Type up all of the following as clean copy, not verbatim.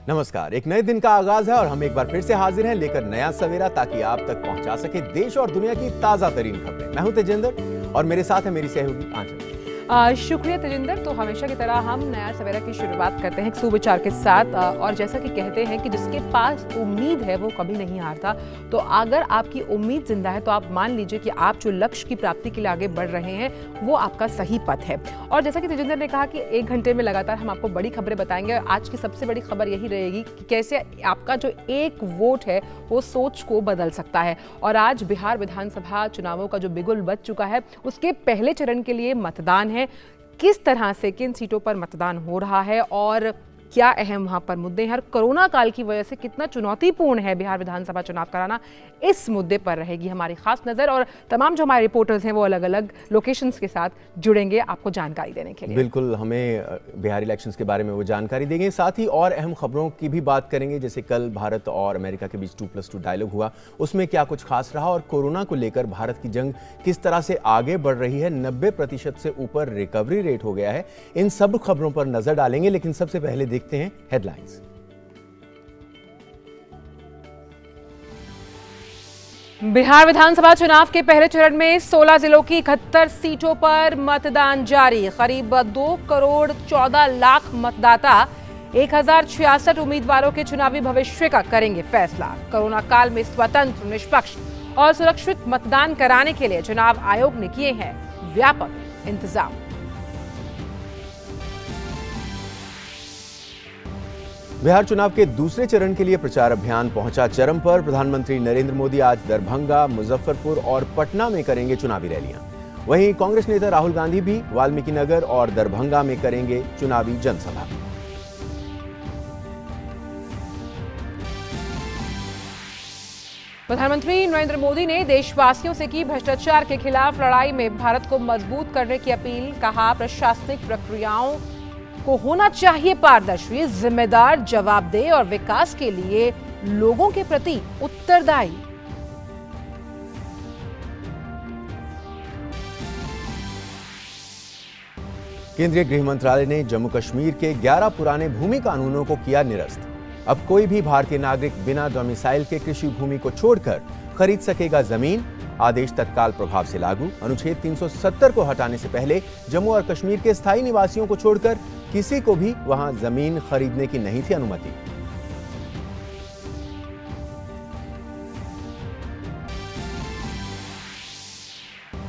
नमस्कार। एक नए दिन का आगाज है और हम एक बार फिर से हाजिर हैं लेकर नया सवेरा, ताकि आप तक पहुंचा सके देश और दुनिया की ताजा तरीन खबरें। मैं हूं तेजिंदर और मेरे साथ है मेरी सहयोगी आंचल। शुक्रिया तेजिंदर। तो हमेशा की तरह हम नया सवेरा की शुरुआत करते हैं एक सुविचार के साथ। और जैसा कि कहते हैं कि जिसके पास उम्मीद है वो कभी नहीं हारता। तो अगर आपकी उम्मीद जिंदा है तो आप मान लीजिए कि आप जो लक्ष्य की प्राप्ति के लिए आगे बढ़ रहे हैं वो आपका सही पथ है। और जैसा कि तेजिंदर ने कहा कि 1 घंटे में लगातार हम आपको बड़ी खबरें बताएंगे। आज की सबसे बड़ी खबर यही रहेगी कि कैसे आपका जो एक वोट है वो सोच को बदल सकता है। और आज बिहार विधानसभा चुनावों का जो बिगुल बज चुका है उसके पहले चरण के लिए मतदान है। किस तरह से किन सीटों पर मतदान हो रहा है और क्या अहम वहां पर मुद्दे हैं, कोरोना काल की वजह से कितना चुनौतीपूर्ण है बिहार विधानसभा चुनाव कराना, इस मुद्दे पर रहेगी हमारी खास नजर। और तमाम जो हमारे रिपोर्टर्स हैं वो अलग अलग लोकेशंस के साथ जुड़ेंगे आपको जानकारी देने के लिए। बिल्कुल, हमें बिहार इलेक्शंस के बारे में वो जानकारी देंगे। साथ ही और अहम खबरों की भी बात करेंगे, जैसे कल भारत और अमेरिका के बीच 2+2 डायलॉग हुआ, उसमें क्या कुछ खास रहा और कोरोना को लेकर भारत की जंग किस तरह से आगे बढ़ रही है। 90% से ऊपर रिकवरी रेट हो गया है। इन सब खबरों पर नजर डालेंगे, लेकिन सबसे पहले देखते हैं हेडलाइंस। बिहार विधानसभा चुनाव के पहले चरण में 16 जिलों की 71 सीटों पर मतदान जारी। करीब 2 करोड़ 14 लाख मतदाता 1066 उम्मीदवारों के चुनावी भविष्य का करेंगे फैसला। कोरोना काल में स्वतंत्र, निष्पक्ष और सुरक्षित मतदान कराने के लिए चुनाव आयोग ने किए हैं व्यापक इंतजाम। बिहार चुनाव के दूसरे चरण के लिए प्रचार अभियान पहुंचा चरम पर। प्रधानमंत्री नरेंद्र मोदी आज दरभंगा, मुजफ्फरपुर और पटना में करेंगे चुनावी रैलियां। वहीं कांग्रेस नेता राहुल गांधी भी वाल्मीकि नगर और दरभंगा में करेंगे चुनावी जनसभा। प्रधानमंत्री नरेंद्र मोदी ने देशवासियों से की भ्रष्टाचार के खिलाफ लड़ाई में भारत को मजबूत करने की अपील। कहा, प्रशासनिक प्रक्रियाओं को होना चाहिए पारदर्शी, जिम्मेदार, जवाबदेह और विकास के लिए लोगों के प्रति उत्तरदायी। केंद्रीय गृह मंत्रालय ने जम्मू कश्मीर के 11 पुराने भूमि कानूनों को किया निरस्त। अब कोई भी भारतीय नागरिक बिना डोमिसाइल के कृषि भूमि को छोड़कर खरीद सकेगा जमीन। आदेश तत्काल प्रभाव से लागू। अनुच्छेद 370 को हटाने से पहले जम्मू और कश्मीर के स्थायी निवासियों को छोड़कर किसी को भी वहां जमीन खरीदने की नहीं थी अनुमति।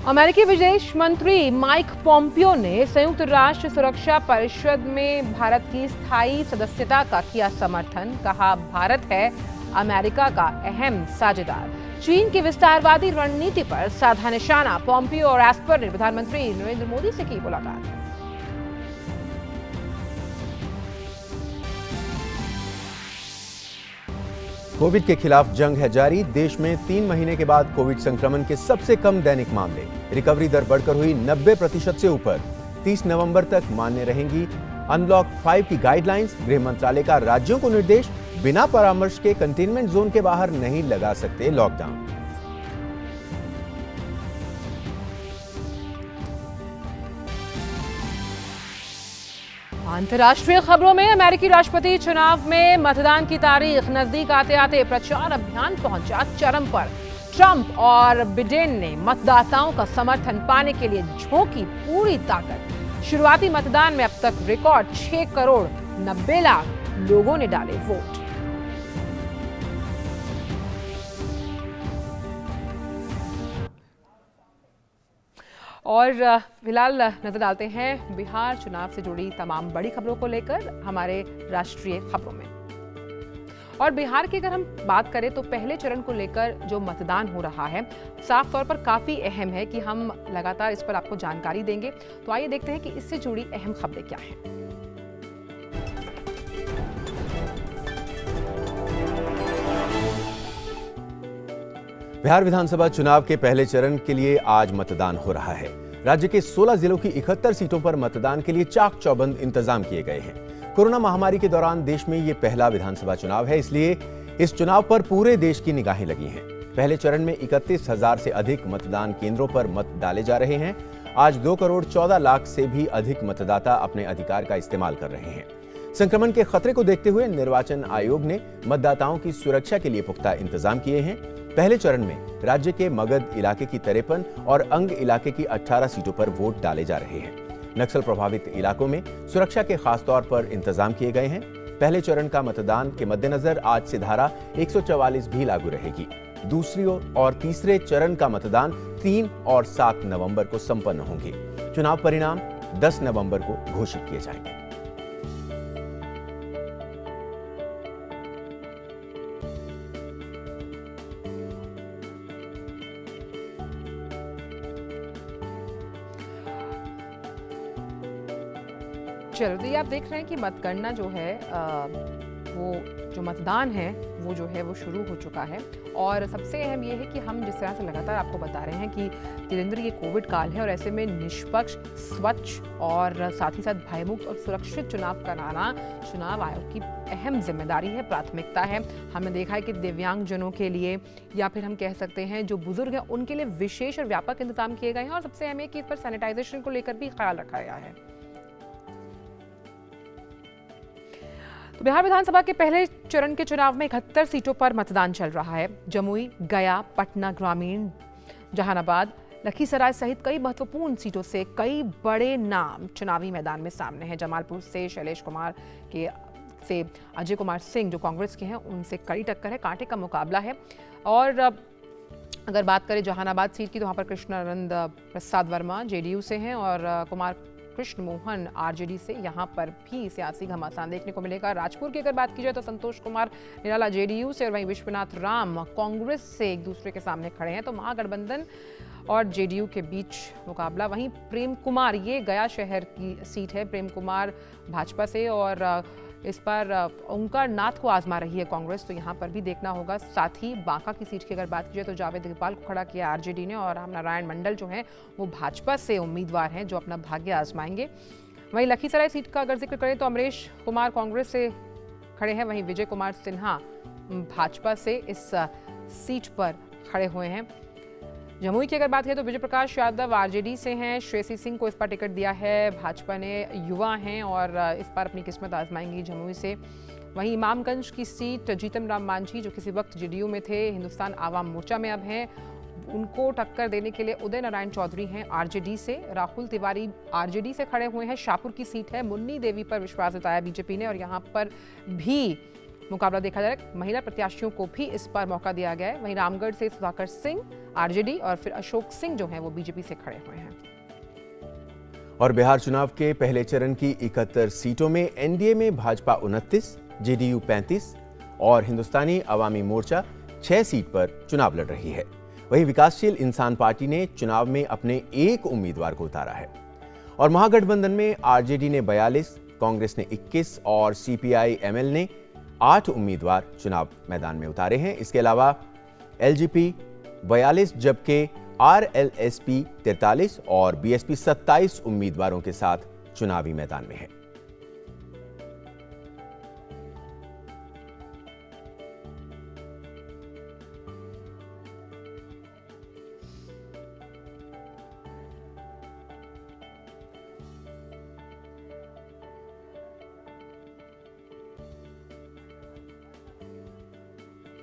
अमेरिकी विदेश मंत्री माइक पोम्पियो ने संयुक्त राष्ट्र सुरक्षा परिषद में भारत की स्थायी सदस्यता का किया समर्थन। कहा, भारत है अमेरिका का अहम साझेदार। चीन की विस्तारवादी रणनीति पर साधा निशाना। पोम्पियो और एस्पर ने प्रधानमंत्री नरेंद्र मोदी से की मुलाकात। कोविड के खिलाफ जंग है जारी। देश में 3 महीने के बाद कोविड संक्रमण के सबसे कम दैनिक मामले। रिकवरी दर बढ़कर हुई 90% से ऊपर। 30 नवंबर तक मान्य रहेंगी अनलॉक 5 की गाइडलाइंस। गृह मंत्रालय का राज्यों को निर्देश, बिना परामर्श के कंटेनमेंट जोन के बाहर नहीं लगा सकते लॉकडाउन। अंतर्राष्ट्रीय खबरों में अमेरिकी राष्ट्रपति चुनाव में मतदान की तारीख नजदीक आते आते प्रचार अभियान पहुंचा चरम पर। ट्रंप और बिडेन ने मतदाताओं का समर्थन पाने के लिए झोंकी पूरी ताकत। शुरुआती मतदान में अब तक रिकॉर्ड 6 करोड़ 90 लाख लोगों ने डाले वोट। और फिलहाल नजर डालते हैं बिहार चुनाव से जुड़ी तमाम बड़ी खबरों को लेकर हमारे राष्ट्रीय खबरों में। और बिहार की अगर हम बात करें तो पहले चरण को लेकर जो मतदान हो रहा है साफ तौर पर काफी अहम है कि हम लगातार इस पर आपको जानकारी देंगे। तो आइए देखते हैं कि इससे जुड़ी अहम खबरें क्या हैं। बिहार विधानसभा चुनाव के पहले चरण के लिए आज मतदान हो रहा है। राज्य के 16 जिलों की 71 सीटों पर मतदान के लिए चाक चौबंद इंतजाम किए गए हैं। कोरोना महामारी के दौरान देश में ये पहला विधानसभा चुनाव है, इसलिए इस चुनाव पर पूरे देश की निगाहें लगी हैं। पहले चरण में 31,000 से अधिक मतदान केंद्रों पर मत डाले जा रहे हैं। आज 2 करोड़ 14 लाख से भी अधिक मतदाता अपने अधिकार का इस्तेमाल कर रहे हैं। संक्रमण के खतरे को देखते हुए निर्वाचन आयोग ने मतदाताओं की सुरक्षा के लिए पुख्ता इंतजाम किए हैं। पहले चरण में राज्य के मगध इलाके की 53 और अंग इलाके की 18 सीटों पर वोट डाले जा रहे हैं। नक्सल प्रभावित इलाकों में सुरक्षा के खास तौर पर इंतजाम किए गए हैं। पहले चरण का मतदान के मद्देनजर आज से धारा 144 भी लागू रहेगी। दूसरी और तीसरे चरण का मतदान 3 और 7 नवंबर को संपन्न होंगे। चुनाव परिणाम 10 नवंबर को घोषित किए जाएंगे। चलो, तो ये आप देख रहे हैं कि मतगणना जो है वो जो मतदान है वो जो है वो शुरू हो चुका है। और सबसे अहम ये है कि हम जिस तरह से लगातार आपको बता रहे हैं कि तेजेंद्र ये कोविड काल है और ऐसे में निष्पक्ष, स्वच्छ और साथ ही साथ भयमुक्त और सुरक्षित चुनाव कराना चुनाव आयोग की अहम जिम्मेदारी है, प्राथमिकता है। हमने देखा है कि दिव्यांगजनों के लिए या फिर हम कह सकते हैं जो बुजुर्ग हैं उनके लिए विशेष और व्यापक इंतजाम किए गए हैं और सबसे अहम है कि इस पर सैनिटाइजेशन को लेकर भी ख्याल रखा गया है। तो बिहार विधानसभा के पहले चरण के चुनाव में 71 सीटों पर मतदान चल रहा है। जमुई, गया, पटना ग्रामीण, जहानाबाद, लखीसराय सहित कई महत्वपूर्ण सीटों से कई बड़े नाम चुनावी मैदान में सामने हैं। जमालपुर से शैलेश कुमार से अजय कुमार सिंह जो कांग्रेस के हैं उनसे कड़ी टक्कर है, कांटे का मुकाबला है। और अगर बात करें जहानाबाद सीट की तो वहाँ पर कृष्णानंद प्रसाद वर्मा जेडीयू से हैं और कुमार कृष्ण मोहन आरजेडी से। यहाँ पर भी सियासी घमासान देखने को मिलेगा। राजपुर की अगर बात की जाए तो संतोष कुमार निराला जेडीयू से और वहीं विश्वनाथ राम कांग्रेस से एक दूसरे के सामने खड़े हैं। तो महागठबंधन और जेडीयू के बीच मुकाबला। वहीं प्रेम कुमार, ये गया शहर की सीट है, प्रेम कुमार भाजपा से और इस पर ओंकार नाथ को आजमा रही है कांग्रेस, तो यहाँ पर भी देखना होगा। साथ ही बांका की सीट की अगर बात की जाए तो जावेद इकबाल को खड़ा किया आरजेडी ने और रामनारायण मंडल जो हैं वो भाजपा से उम्मीदवार हैं जो अपना भाग्य आजमाएंगे। वहीं लखीसराय सीट का अगर जिक्र करें तो अमरेश कुमार कांग्रेस से खड़े हैं, वहीं विजय कुमार सिन्हा भाजपा से इस सीट पर खड़े हुए हैं। जमुई की अगर बात करें तो विजय प्रकाश यादव आरजेडी से हैं, श्रेयसी सिंह को इस पर टिकट दिया है, भाजपा ने युवा हैं और इस पर अपनी किस्मत आजमाएंगी जमुई से। वहीं इमामगंज की सीट जीतन राम मांझी जो किसी वक्त जेडीयू में थे, हिंदुस्तान आवाम मोर्चा में अब हैं, उनको टक्कर देने के लिए उदय नारायण चौधरी हैं आरजेडी से। राहुल तिवारी आरजेडी से खड़े हुए हैं। शाहपुर की सीट है, मुन्नी देवी पर विश्वास जताया बीजेपी ने और यहाँ पर भी मुकाबला देखा जा रहा है। महिला प्रत्याशियों को भी इस पर मौका दिया गया है। वहीं रामगढ़ से सुधाकर सिंह आरजेडी और फिर अशोक सिंह जो हैं वो बीजेपी से खड़े हुए हैं। और बिहार चुनाव के पहले चरण की 71 सीटों में एनडीए में भाजपा 29, जेडीयू 35 और हिंदुस्तानी अवामी मोर्चा 6 सीट पर चुनाव लड़ रही है। वहीं विकासशील इंसान पार्टी ने चुनाव में अपने एक उम्मीदवार को उतारा है और महागठबंधन में आरजेडी ने 42, कांग्रेस ने 21 और सीपीआई-एमएल ने 8 उम्मीदवार चुनाव मैदान में उतारे हैं। इसके अलावा एलजेपी 42 जबकि आरएलएसपी 43 और बीएसपी 27 उम्मीदवारों के साथ चुनावी मैदान में है।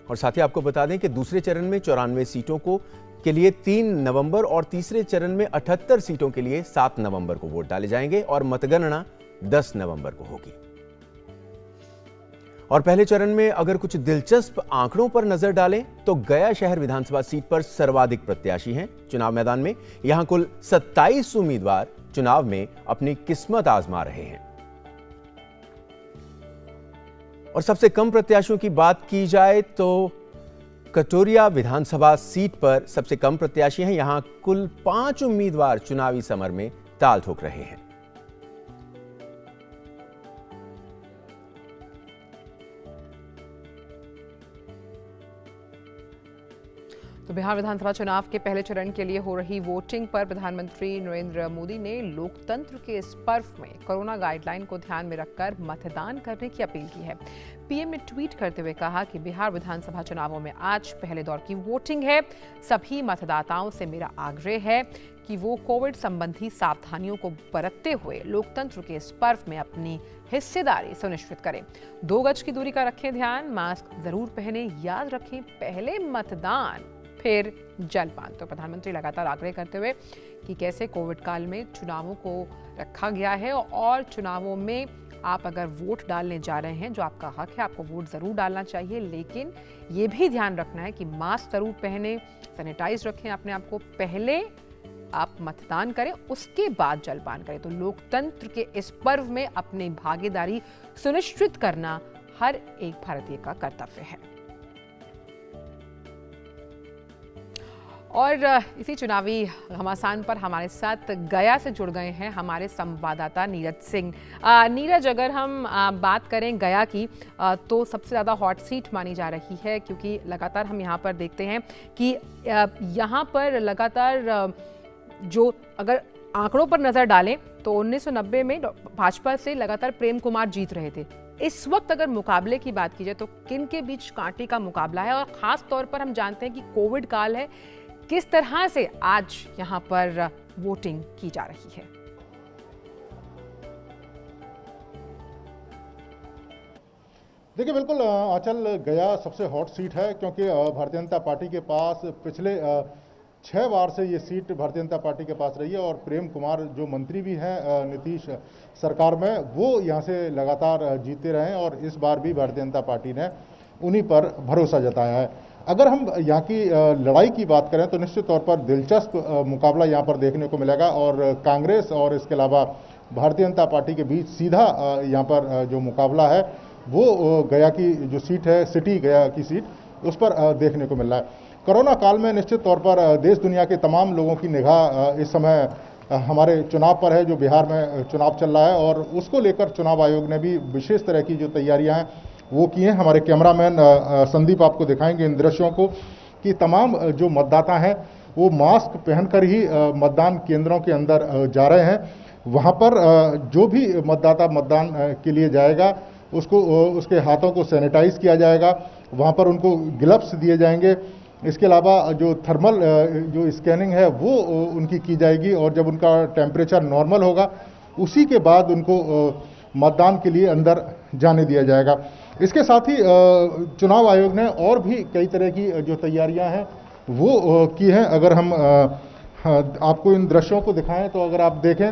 और साथ ही आपको बता दें कि दूसरे चरण में 94 सीटों के लिए 3 नवंबर और तीसरे चरण में 78 सीटों के लिए 7 नवंबर को वोट डाले जाएंगे और मतगणना 10 नवंबर को होगी। और पहले चरण में अगर कुछ दिलचस्प आंकड़ों पर नजर डालें तो गया शहर विधानसभा सीट पर सर्वाधिक प्रत्याशी हैं चुनाव मैदान में। यहां कुल 27 उम्मीदवार चुनाव में अपनी किस्मत आजमा रहे हैं। और सबसे कम प्रत्याशियों की बात की जाए तो कटोरिया विधानसभा सीट पर सबसे कम प्रत्याशी हैं। यहां कुल 5 उम्मीदवार चुनावी समर में ताल ठोक रहे हैं। तो बिहार विधानसभा चुनाव के पहले चरण के लिए हो रही वोटिंग पर प्रधानमंत्री नरेंद्र मोदी ने लोकतंत्र के इस पर्व में कोरोना गाइडलाइन को ध्यान में रखकर मतदान करने की अपील की है। पीएम ने ट्वीट करते हुए कहा कि बिहार विधानसभा चुनावों में आज पहले दौर की वोटिंग है। सभी मतदाताओं से मेरा आग्रह है कि वो कोविड संबंधी सावधानियों को बरतते हुए लोकतंत्र के इस पर्व में अपनी हिस्सेदारी सुनिश्चित करें। 2 गज की दूरी का रखें ध्यान, मास्क जरूर पहने, याद रखें पहले मतदान फिर जलपान। तो प्रधानमंत्री लगातार आग्रह करते हुए कि कैसे कोविड काल में चुनावों को रखा गया है और चुनावों में आप अगर वोट डालने जा रहे हैं, जो आपका हक है, आपको वोट जरूर डालना चाहिए, लेकिन ये भी ध्यान रखना है कि मास्क जरूर पहने, सैनिटाइज रखें अपने आप को, पहले आप मतदान करें उसके बाद जलपान करें। तो लोकतंत्र के इस पर्व में अपनी भागीदारी सुनिश्चित करना हर एक भारतीय का कर्तव्य है। और इसी चुनावी घमासान पर हमारे साथ गया से जुड़ गए हैं हमारे संवाददाता नीरज सिंह। नीरज, अगर हम बात करें गया की तो सबसे ज़्यादा हॉट सीट मानी जा रही है, क्योंकि लगातार हम यहाँ पर देखते हैं कि यहाँ पर लगातार जो अगर आंकड़ों पर नज़र डालें तो 1990 में भाजपा से लगातार प्रेम कुमार जीत रहे थे। इस वक्त अगर मुकाबले की बात की जाए तो किन के बीच कांटे का मुकाबला है, और ख़ास तौर पर हम जानते हैं कि कोविड काल है, किस तरह से आज यहां पर वोटिंग की जा रही है? देखिए, बिल्कुल आंचल, गया सबसे हॉट सीट है क्योंकि भारतीय जनता पार्टी के पास पिछले 6 बार से ये सीट भारतीय जनता पार्टी के पास रही है और प्रेम कुमार जो मंत्री भी हैं नीतीश सरकार में, वो यहाँ से लगातार जीते रहे हैं और इस बार भी भारतीय जनता पार्टी ने उन्हीं पर भरोसा जताया है। अगर हम यहाँ की लड़ाई की बात करें तो निश्चित तौर पर दिलचस्प मुकाबला यहाँ पर देखने को मिलेगा और कांग्रेस और इसके अलावा भारतीय जनता पार्टी के बीच सीधा यहाँ पर जो मुकाबला है वो गया की जो सीट है, सिटी गया की सीट, उस पर देखने को मिल रहा है। कोरोना काल में निश्चित तौर पर देश दुनिया के तमाम लोगों की निगाह इस समय हमारे चुनाव पर है, जो बिहार में चुनाव चल रहा है, और उसको लेकर चुनाव आयोग ने भी विशेष तरह की जो तैयारियां हैं वो की हैं। हमारे कैमरामैन संदीप आपको दिखाएंगे इन दृश्यों को कि तमाम जो मतदाता हैं वो मास्क पहनकर ही मतदान केंद्रों के अंदर जा रहे हैं। वहाँ पर जो भी मतदाता मतदान के लिए जाएगा उसको उसके हाथों को सैनिटाइज किया जाएगा, वहाँ पर उनको ग्लव्स दिए जाएंगे। इसके अलावा जो थर्मल जो स्कैनिंग है वो उनकी की जाएगी और जब उनका टेम्परेचर नॉर्मल होगा उसी के बाद उनको मतदान के लिए अंदर जाने दिया जाएगा। इसके साथ ही चुनाव आयोग ने और भी कई तरह की जो तैयारियां हैं वो की हैं। अगर हम आपको इन दृश्यों को दिखाएं तो अगर आप देखें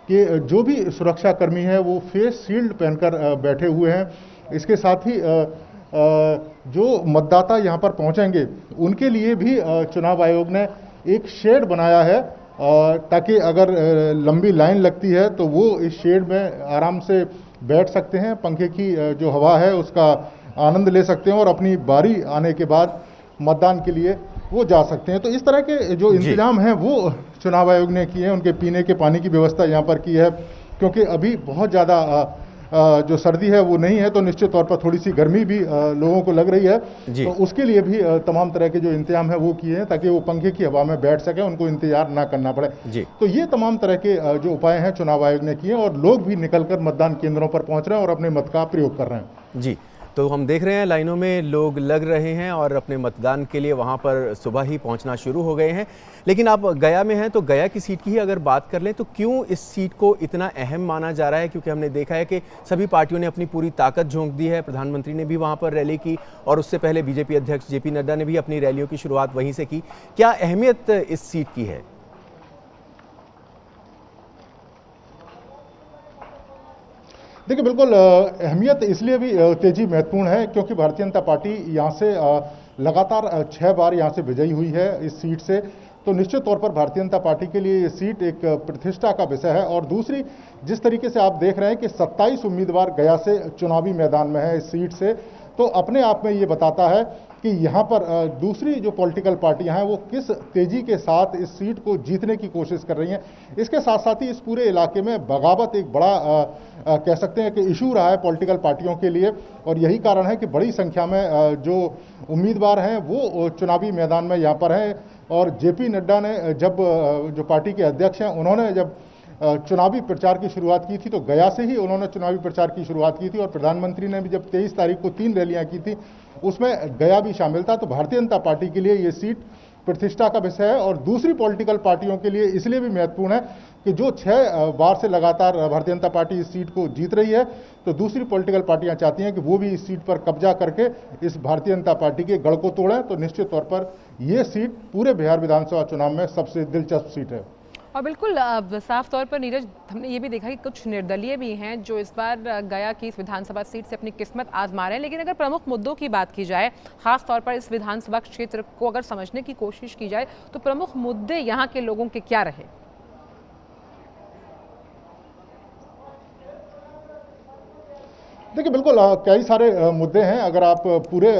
कि जो भी सुरक्षा कर्मी हैं वो फेस शील्ड पहनकर बैठे हुए हैं। इसके साथ ही जो मतदाता यहाँ पर पहुँचेंगे उनके लिए भी चुनाव आयोग ने एक शेड बनाया है ताकि अगर लंबी लाइन लगती है तो वो इस शेड में आराम से बैठ सकते हैं, पंखे की जो हवा है उसका आनंद ले सकते हैं और अपनी बारी आने के बाद मतदान के लिए वो जा सकते हैं। तो इस तरह के जो इंतजाम हैं वो चुनाव आयोग ने किए हैं। उनके पीने के पानी की व्यवस्था यहाँ पर की है क्योंकि अभी बहुत ज़्यादा जो सर्दी है वो नहीं है, तो निश्चित तौर पर थोड़ी सी गर्मी भी लोगों को लग रही है, तो उसके लिए भी तमाम तरह के जो इंतजाम है वो किए हैं ताकि वो पंखे की हवा में बैठ सके, उनको इंतजार ना करना पड़े। तो ये तमाम तरह के जो उपाय हैं चुनाव आयोग ने किए और लोग भी निकलकर मतदान केंद्रों पर पहुंच रहे हैं और अपने मत का प्रयोग कर रहे हैं। जी, तो हम देख रहे हैं लाइनों में लोग लग रहे हैं और अपने मतदान के लिए वहां पर सुबह ही पहुंचना शुरू हो गए हैं। लेकिन आप गया में हैं तो गया की सीट की ही अगर बात कर लें तो क्यों इस सीट को इतना अहम माना जा रहा है? क्योंकि हमने देखा है कि सभी पार्टियों ने अपनी पूरी ताकत झोंक दी है। प्रधानमंत्री ने भी वहां पर रैली की और उससे पहले बीजेपी अध्यक्ष जेपी नड्डा ने भी अपनी रैलियों की शुरुआत वहीं से की। क्या अहमियत इस सीट की है? देखिए, बिल्कुल अहमियत इसलिए भी तेजी महत्वपूर्ण है क्योंकि भारतीय जनता पार्टी यहाँ से लगातार 6 बार यहाँ से विजयी हुई है इस सीट से। तो निश्चित तौर पर भारतीय जनता पार्टी के लिए ये सीट एक प्रतिष्ठा का विषय है। और दूसरी, जिस तरीके से आप देख रहे हैं कि 27 उम्मीदवार गया से चुनावी मैदान में है इस सीट से, तो अपने आप में ये बताता है कि यहाँ पर दूसरी जो पॉलिटिकल पार्टियां हैं वो किस तेजी के साथ इस सीट को जीतने की कोशिश कर रही हैं। इसके साथ साथ ही इस पूरे इलाके में बगावत एक बड़ा कह सकते हैं कि इशू रहा है पॉलिटिकल पार्टियों के लिए, और यही कारण है कि बड़ी संख्या में जो उम्मीदवार हैं वो चुनावी मैदान में यहाँ पर हैं। और जेपी नड्डा ने जब जो पार्टी के अध्यक्ष हैं उन्होंने जब चुनावी प्रचार की शुरुआत की थी तो गया से ही उन्होंने चुनावी प्रचार की शुरुआत की थी और प्रधानमंत्री ने भी जब 23 तारीख को 3 रैलियां की थी उसमें गया भी शामिल था। तो भारतीय जनता पार्टी के लिए ये सीट प्रतिष्ठा का विषय है और दूसरी पॉलिटिकल पार्टियों के लिए इसलिए भी महत्वपूर्ण है कि जो 6 बार से लगातार भारतीय जनता पार्टी इस सीट को जीत रही है, तो दूसरी पॉलिटिकल पार्टियां चाहती हैं कि वो भी इस सीट पर कब्जा करके इस भारतीय जनता पार्टी के गढ़ को तोड़ें। तो निश्चित तौर पर ये सीट पूरे बिहार विधानसभा चुनाव में सबसे दिलचस्प सीट है। और बिल्कुल साफ तौर पर नीरज, हमने ये भी देखा कि कुछ निर्दलीय भी हैं जो इस बार गया की इस विधानसभा सीट से अपनी किस्मत आजमा रहे हैं। लेकिन अगर प्रमुख मुद्दों की बात की जाए, खास तौर पर इस विधानसभा क्षेत्र को अगर समझने की कोशिश की जाए, तो प्रमुख मुद्दे यहाँ के लोगों के क्या रहे? देखिए बिल्कुल कई सारे मुद्दे हैं। अगर आप पूरे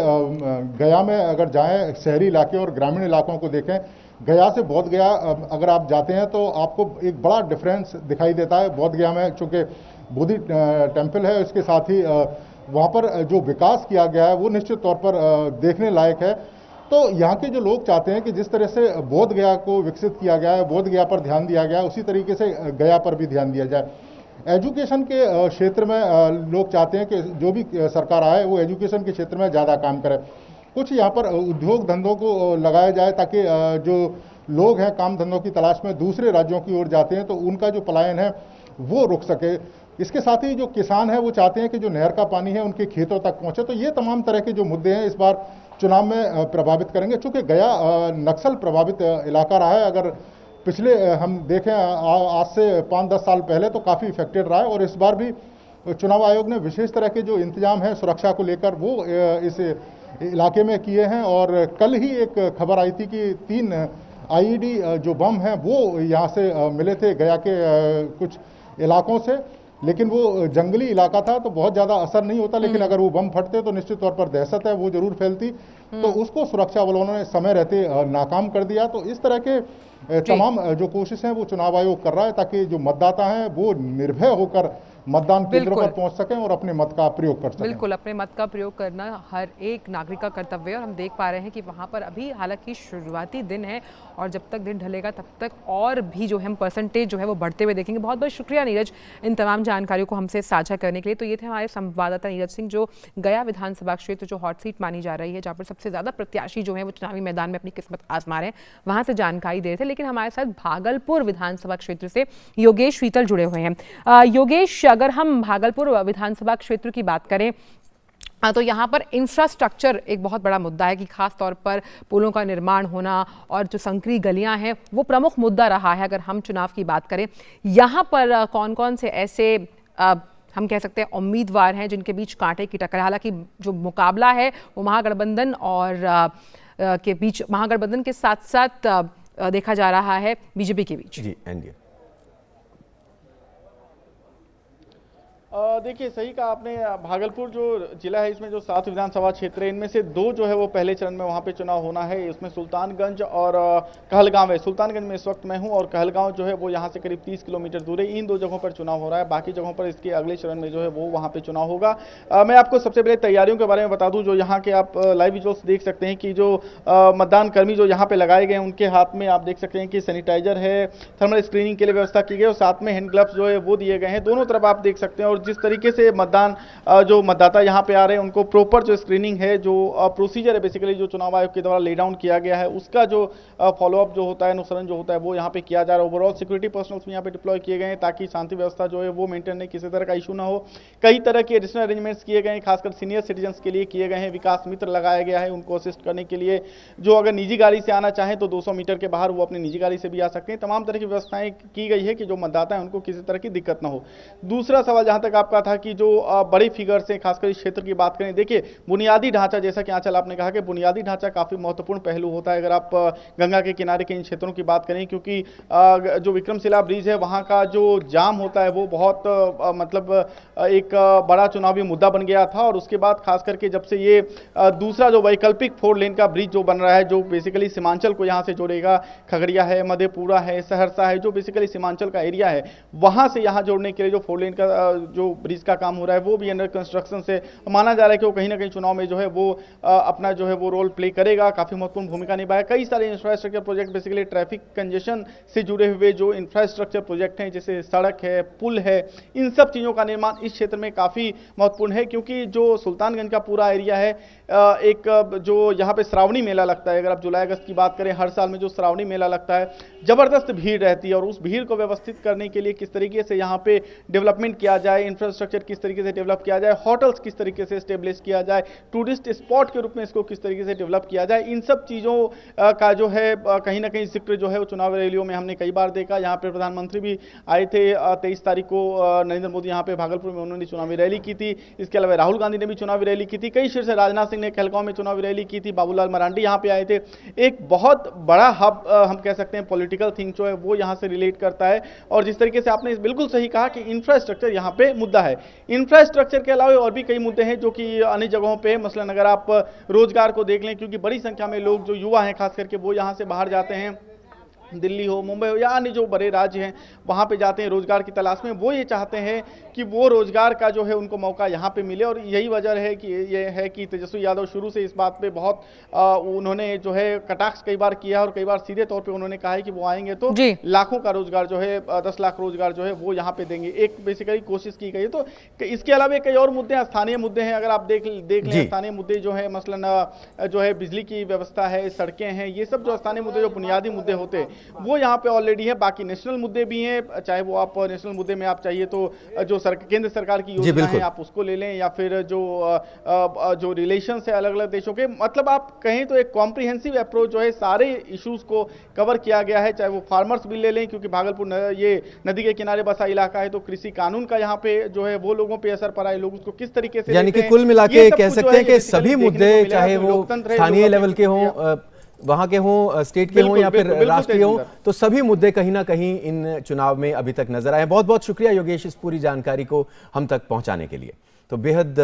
गया में अगर जाएं, शहरी इलाके और ग्रामीण इलाकों को देखें, गया से बोध गया अगर आप जाते हैं तो आपको एक बड़ा डिफरेंस दिखाई देता है। बोध गया में चूंकि बोधि टेम्पल है, इसके साथ ही वहाँ पर जो विकास किया गया है वो निश्चित तौर पर देखने लायक है। तो यहाँ के जो लोग चाहते हैं कि जिस तरह से बोध गया को विकसित किया गया है, बोध गया पर ध्यान दिया गया है, उसी तरीके से गया पर भी ध्यान दिया जाए। एजुकेशन के क्षेत्र में लोग चाहते हैं कि जो भी सरकार आए वो एजुकेशन के क्षेत्र में ज़्यादा काम करे। कुछ यहाँ पर उद्योग धंधों को लगाया जाए ताकि जो लोग हैं काम धंधों की तलाश में दूसरे राज्यों की ओर जाते हैं तो उनका जो पलायन है वो रुक सके। इसके साथ ही जो किसान हैं वो चाहते हैं कि जो नहर का पानी है उनके खेतों तक पहुँचे। तो ये तमाम तरह के जो मुद्दे हैं इस बार चुनाव में प्रभावित करेंगे। चूँकि गया नक्सल प्रभावित इलाका रहा है, अगर पिछले हम देखें आज से 5-10 साल पहले तो काफ़ी इफेक्टेड रहा है और इस बार भी चुनाव आयोग ने विशेष तरह के जो इंतजाम है सुरक्षा को लेकर वो इस इलाके में किए हैं। और कल ही एक खबर आई थी कि 3 आईईडी जो बम हैं वो यहाँ से मिले थे गया के कुछ इलाकों से, लेकिन वो जंगली इलाका था तो बहुत ज़्यादा असर नहीं होता, लेकिन अगर वो बम फटते तो निश्चित तौर पर दहशत है वो जरूर फैलती। तो उसको सुरक्षा बलों ने समय रहते नाकाम कर दिया। तो इस तरह के तमाम जो कोशिश हैं वो चुनाव आयोग कर रहा है ताकि जो मतदाता हैं वो निर्भय होकर मतदान केंद्रों पर पहुंच सकें और अपने मत का प्रयोग कर सकें। बिल्कुल, अपने मत का प्रयोग करना हर एक नागरिक का कर्तव्य है और हम देख पा रहे हैं कि वहाँ पर अभी हालांकि शुरुआती दिन है और जब तक दिन ढलेगा तब तक और भी जो हम परसेंटेज जो है वो बढ़ते हुए देखेंगे। बहुत बहुत शुक्रिया नीरज इन तमाम जानकारियों को हमसे साझा करने के लिए। तो ये थे हमारे संवाददाता नीरज सिंह जो गया विधानसभा क्षेत्र जो हॉट सीट मानी जा रही है, जहाँ पर सबसे ज़्यादा प्रत्याशी जो है वो चुनावी मैदान में अपनी किस्मत आजमा रहे हैं, वहाँ से जानकारी दे रहे थे। लेकिन हमारे साथ भागलपुर विधानसभा क्षेत्र से योगेश शीतल जुड़े हुए हैं। योगेश, अगर हम भागलपुर विधानसभा क्षेत्र की बात करें तो यहाँ पर इंफ्रास्ट्रक्चर एक बहुत बड़ा मुद्दा है कि खास तौर पर पुलों का निर्माण होना और जो संकरी गलियाँ हैं वो प्रमुख मुद्दा रहा है। अगर हम चुनाव की बात करें, यहाँ पर कौन कौन से ऐसे हम कह सकते हैं उम्मीदवार हैं जिनके बीच कांटे की टक्कर, हालांकि जो मुकाबला है वो महागठबंधन और के बीच, महागठबंधन के साथ साथ देखा जा रहा है बीजेपी के बीच। जी एनडीए। देखिए सही कहा आपने। भागलपुर जो जिला है इसमें जो 7 विधानसभा क्षेत्र है इनमें से 2 जो है वो पहले चरण में वहाँ पे चुनाव होना है। इसमें सुल्तानगंज और कहलगांव है। सुल्तानगंज में इस वक्त मैं हूँ और कहलगांव जो है वो यहाँ से करीब 30 किलोमीटर दूर है। इन 2 जगहों पर चुनाव हो रहा है, बाकी जगहों पर इसके अगले चरण में जो है वो वहाँ पे चुनाव होगा। मैं आपको सबसे पहले तैयारियों के बारे में बता दूँ। जो यहाँ के आप लाइव विजुअल्स देख सकते हैं कि जो मतदान कर्मी जो यहाँ पे लगाए गए हैं उनके हाथ में आप देख सकते हैं कि सैनिटाइजर है, थर्मल स्क्रीनिंग के लिए व्यवस्था की गई और साथ में हैंड ग्लव्स जो है वो दिए गए हैं। दोनों तरफ आप देख सकते हैं और जिस तरीके से मतदान जो मतदाता यहाँ पे आ रहे हैं उनको प्रॉपर जो स्क्रीनिंग है, जो प्रोसीजर है बेसिकली जो चुनाव आयोग के द्वारा ले डाउन किया गया है उसका जो फॉलोअप जो होता है, अनुसरण जो होता है वो यहाँ पे किया जा रहा है। ओवरऑल सिक्योरिटी पर्सनल्स भी यहाँ पे डिप्लॉय किए गए हैं ताकि शांति व्यवस्था जो है वो मेंटेन नहीं, किसी तरह का इशू ना हो। कई तरह के एडिशनल अरेंजमेंट्स किए गए हैं, खासकर सीनियर सिटीजन्स के लिए किए गए हैं। विकास मित्र लगाया गया है उनको असिस्ट करने के लिए। जो अगर निजी गाड़ी से आना चाहें तो 200 मीटर के बाहर वो अपनी निजी गाड़ी से भी आ सकते हैं। तमाम तरह की व्यवस्थाएं की गई है कि जो मतदाता है उनको किसी तरह की दिक्कत ना हो। दूसरा सवाल जहां तक आपका था कि जो बड़ी फिगर से खासकर इस क्षेत्र की बात करें, देखिए बुनियादी ढांचा, जैसा कि आंचल आपने कहा कि बुनियादी ढांचा काफी महत्वपूर्ण पहलू होता है अगर आप गंगा के किनारे के इन क्षेत्रों की बात करें, क्योंकि जो विक्रमशिला ब्रिज है वहां का जो जाम होता है वो बहुत मतलब एक बड़ा चुनावी मुद्दा बन गया था। और उसके बाद खास करके जब से ये दूसरा जो वैकल्पिक 4 लेन का ब्रिज जो बन रहा है, जो बेसिकली सीमांचल को यहाँ से जोड़ेगा, खगड़िया है, मधेपुरा है, सहरसा है, जो बेसिकली सीमांचल का एरिया है, वहां से यहाँ जोड़ने के लिए जो 4 लेन का जो ब्रिज का काम हो रहा है वो भी अंडर कंस्ट्रक्शन से माना जा रहा है कि वो कहीं ना कहीं चुनाव में जो है वो अपना जो है वो रोल प्ले करेगा, काफी महत्वपूर्ण भूमिका निभाएगा। कई सारे infrastructure project, basically traffic congestion से जुड़े हुए जो इंफ्रास्ट्रक्चर प्रोजेक्ट हैं, जैसे सड़क है, पुल है, इन सब चीजों का निर्माण इस क्षेत्र में काफी महत्वपूर्ण है, क्योंकि जो सुल्तानगंज का पूरा एरिया है, एक जो यहाँ पे श्रावणी मेला लगता है, अगर आप जुलाई अगस्त की बात करें, हर साल में जो श्रावणी मेला लगता है, जबरदस्त भीड़ रहती है, और उस भीड़ को व्यवस्थित करने के लिए किस तरीके से यहाँ पे डेवलपमेंट किया जाए, इंफ्रास्ट्रक्चर किस तरीके से डेवलप किया जाए, होटल्स किस तरीके से स्टेब्लिश किया जाए, टूरिस्ट स्पॉट के रूप में इसको किस तरीके से डेवलप किया जाए, इन सब चीज़ों का जो है कहीं ना कहीं जिक्र जो है वो चुनाव रैलियों में हमने कई बार देखा। यहाँ पे प्रधानमंत्री भी आए थे 23 तारीख को, नरेंद्र मोदी यहाँ पे भागलपुर में उन्होंने चुनावी रैली की थी। इसके अलावा राहुल गांधी ने भी चुनावी रैली की थी, कई शीर्ष राजनाथ सिंह ने कहलगांव में चुनावी रैली की थी, बाबूलाल मरांडी यहाँ पे आए थे। एक बहुत बड़ा हब हम कह सकते हैं पॉलिटिकल थिंक जो है वो यहाँ से रिलेट करता है। और जिस तरीके से आपने बिल्कुल सही कहा कि इंफ्रास्ट्रक्चर यहाँ पे मुद्दा है। इंफ्रास्ट्रक्चर के अलावा और भी कई मुद्दे हैं जो कि अन्य जगहों पे, मसलन अगर आप रोजगार को देख लें, क्योंकि बड़ी संख्या में लोग जो युवा हैं खास करके वो यहाँ से बाहर जाते हैं, दिल्ली हो, मुंबई हो या अन्य जो बड़े राज्य हैं वहाँ पे जाते हैं रोजगार की तलाश में। वो ये चाहते हैं कि वो रोजगार का जो है उनको मौका यहाँ पे मिले, और यही वजह है कि ये है कि तेजस्वी यादव शुरू से इस बात पे बहुत उन्होंने जो है कटाक्ष कई बार किया, और कई बार सीधे तौर पे उन्होंने कहा है कि वो आएंगे तो लाखों का रोजगार जो है, 10 लाख रोजगार जो है वो यहाँ पे देंगे। एक बेसिकली कोशिश की गई है। तो इसके अलावा कई और मुद्दे हैं, स्थानीय मुद्दे हैं। अगर आप देख लें स्थानीय मुद्दे जो है, मसलन जो है बिजली की व्यवस्था है, सड़कें हैं, ये सब जो स्थानीय मुद्दे, जो बुनियादी मुद्दे होते हैं वो यहाँ पे ऑलरेडी है। बाकी नेशनल मुद्दे भी हैं, चाहे वो आप नेशनल मुद्दे में आप चाहिए तो जो केंद्र सरकार की योजना है आप उसको ले लें, या फिर जो रिलेशंस है अलग अलग देशों के, मतलब आप कहें तो एक कॉम्प्रिहेंसिव अप्रोच जो है, सारे इश्यूज को कवर किया गया है। चाहे वो फार्मर्स बिल ले लें, क्योंकि भागलपुर ये नदी के किनारे बसा इलाका है, तो कृषि कानून का यहाँ पे जो है वो लोगों पे असर पड़ा है, लोग उसको किस तरीके से, यानी कि कुल मिला के कह सकते हैं कि सभी मुद्दे, चाहे वो स्थानीय लेवल के हों, वहां के हों, स्टेट के हों या फिर राष्ट्रीय हों, तो सभी मुद्दे कहीं ना कहीं इन चुनाव में अभी तक नजर आए। बहुत बहुत शुक्रिया योगेश इस पूरी जानकारी को हम तक पहुंचाने के लिए। तो बेहद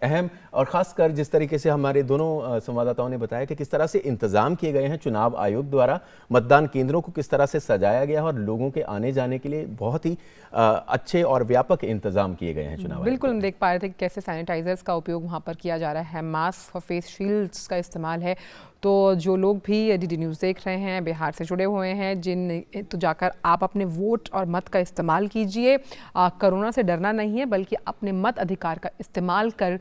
अहम, और खासकर जिस तरीके से हमारे दोनों संवाददाताओं ने बताया कि किस तरह से इंतजाम किए गए हैं चुनाव आयोग द्वारा, मतदान केंद्रों को किस तरह से सजाया गया है, और लोगों के आने जाने के लिए बहुत ही अच्छे और व्यापक इंतजाम किए गए हैं चुनाव। बिल्कुल, हम देख पा रहे थे कि कैसे सैनिटाइजर्स का उपयोग वहाँ पर किया जा रहा है, मास्क और फेस शील्ड्स का इस्तेमाल है। तो जो लोग भी डीडी न्यूज़ देख रहे हैं, बिहार से जुड़े हुए हैं, तो जाकर आप अपने वोट और मत का इस्तेमाल कीजिए। कोरोना से डरना नहीं है, बल्कि अपने मत अधिकार का इस्तेमाल कर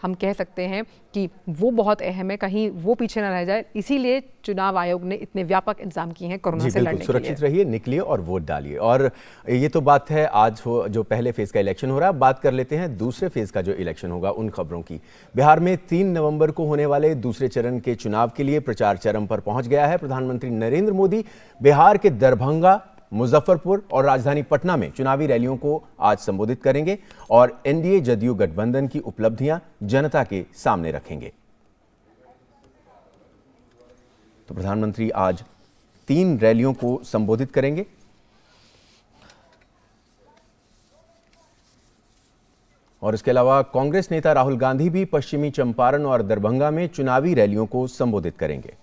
हम कह सकते हैं कि वो बहुत अहम है, कहीं वो पीछे ना रह जाए। इसीलिए चुनाव आयोग ने इतने व्यापक इंतजाम किए हैं कोरोना से लड़ने के लिए। सुरक्षित रहिए, निकलिए और वोट डालिए। और ये तो बात है आज जो पहले फेज का इलेक्शन हो रहा है। बात कर लेते हैं दूसरे फेज का जो इलेक्शन होगा उन खबरों की। बिहार में 3 नवंबर को होने वाले दूसरे चरण के चुनाव के लिए प्रचार चरम पर पहुंच गया है। प्रधानमंत्री नरेंद्र मोदी बिहार के दरभंगा, मुजफ्फरपुर और राजधानी पटना में चुनावी रैलियों को आज संबोधित करेंगे और एनडीए जदयू गठबंधन की उपलब्धियां जनता के सामने रखेंगे। तो प्रधानमंत्री आज 3 रैलियों को संबोधित करेंगे। और इसके अलावा कांग्रेस नेता राहुल गांधी भी पश्चिमी चंपारण और दरभंगा में चुनावी रैलियों को संबोधित करेंगे।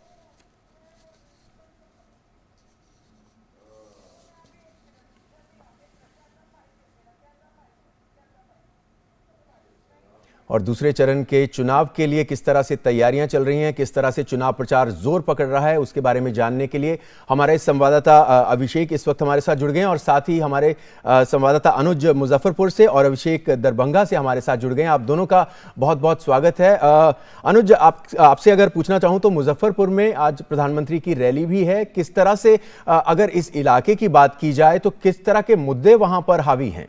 और दूसरे चरण के चुनाव के लिए किस तरह से तैयारियां चल रही हैं, किस तरह से चुनाव प्रचार जोर पकड़ रहा है, उसके बारे में जानने के लिए हमारे संवाददाता अभिषेक इस वक्त हमारे साथ जुड़ गए हैं, और साथ ही हमारे संवाददाता अनुज मुजफ्फरपुर से और अभिषेक दरभंगा से हमारे साथ जुड़ गए हैं। आप दोनों का बहुत बहुत स्वागत है। अनुज, आपसे अगर पूछना चाहूं तो मुजफ्फरपुर में आज प्रधानमंत्री की रैली भी है, किस तरह से अगर इस इलाके की बात की जाए तो किस तरह के मुद्दे वहां पर हावी हैं?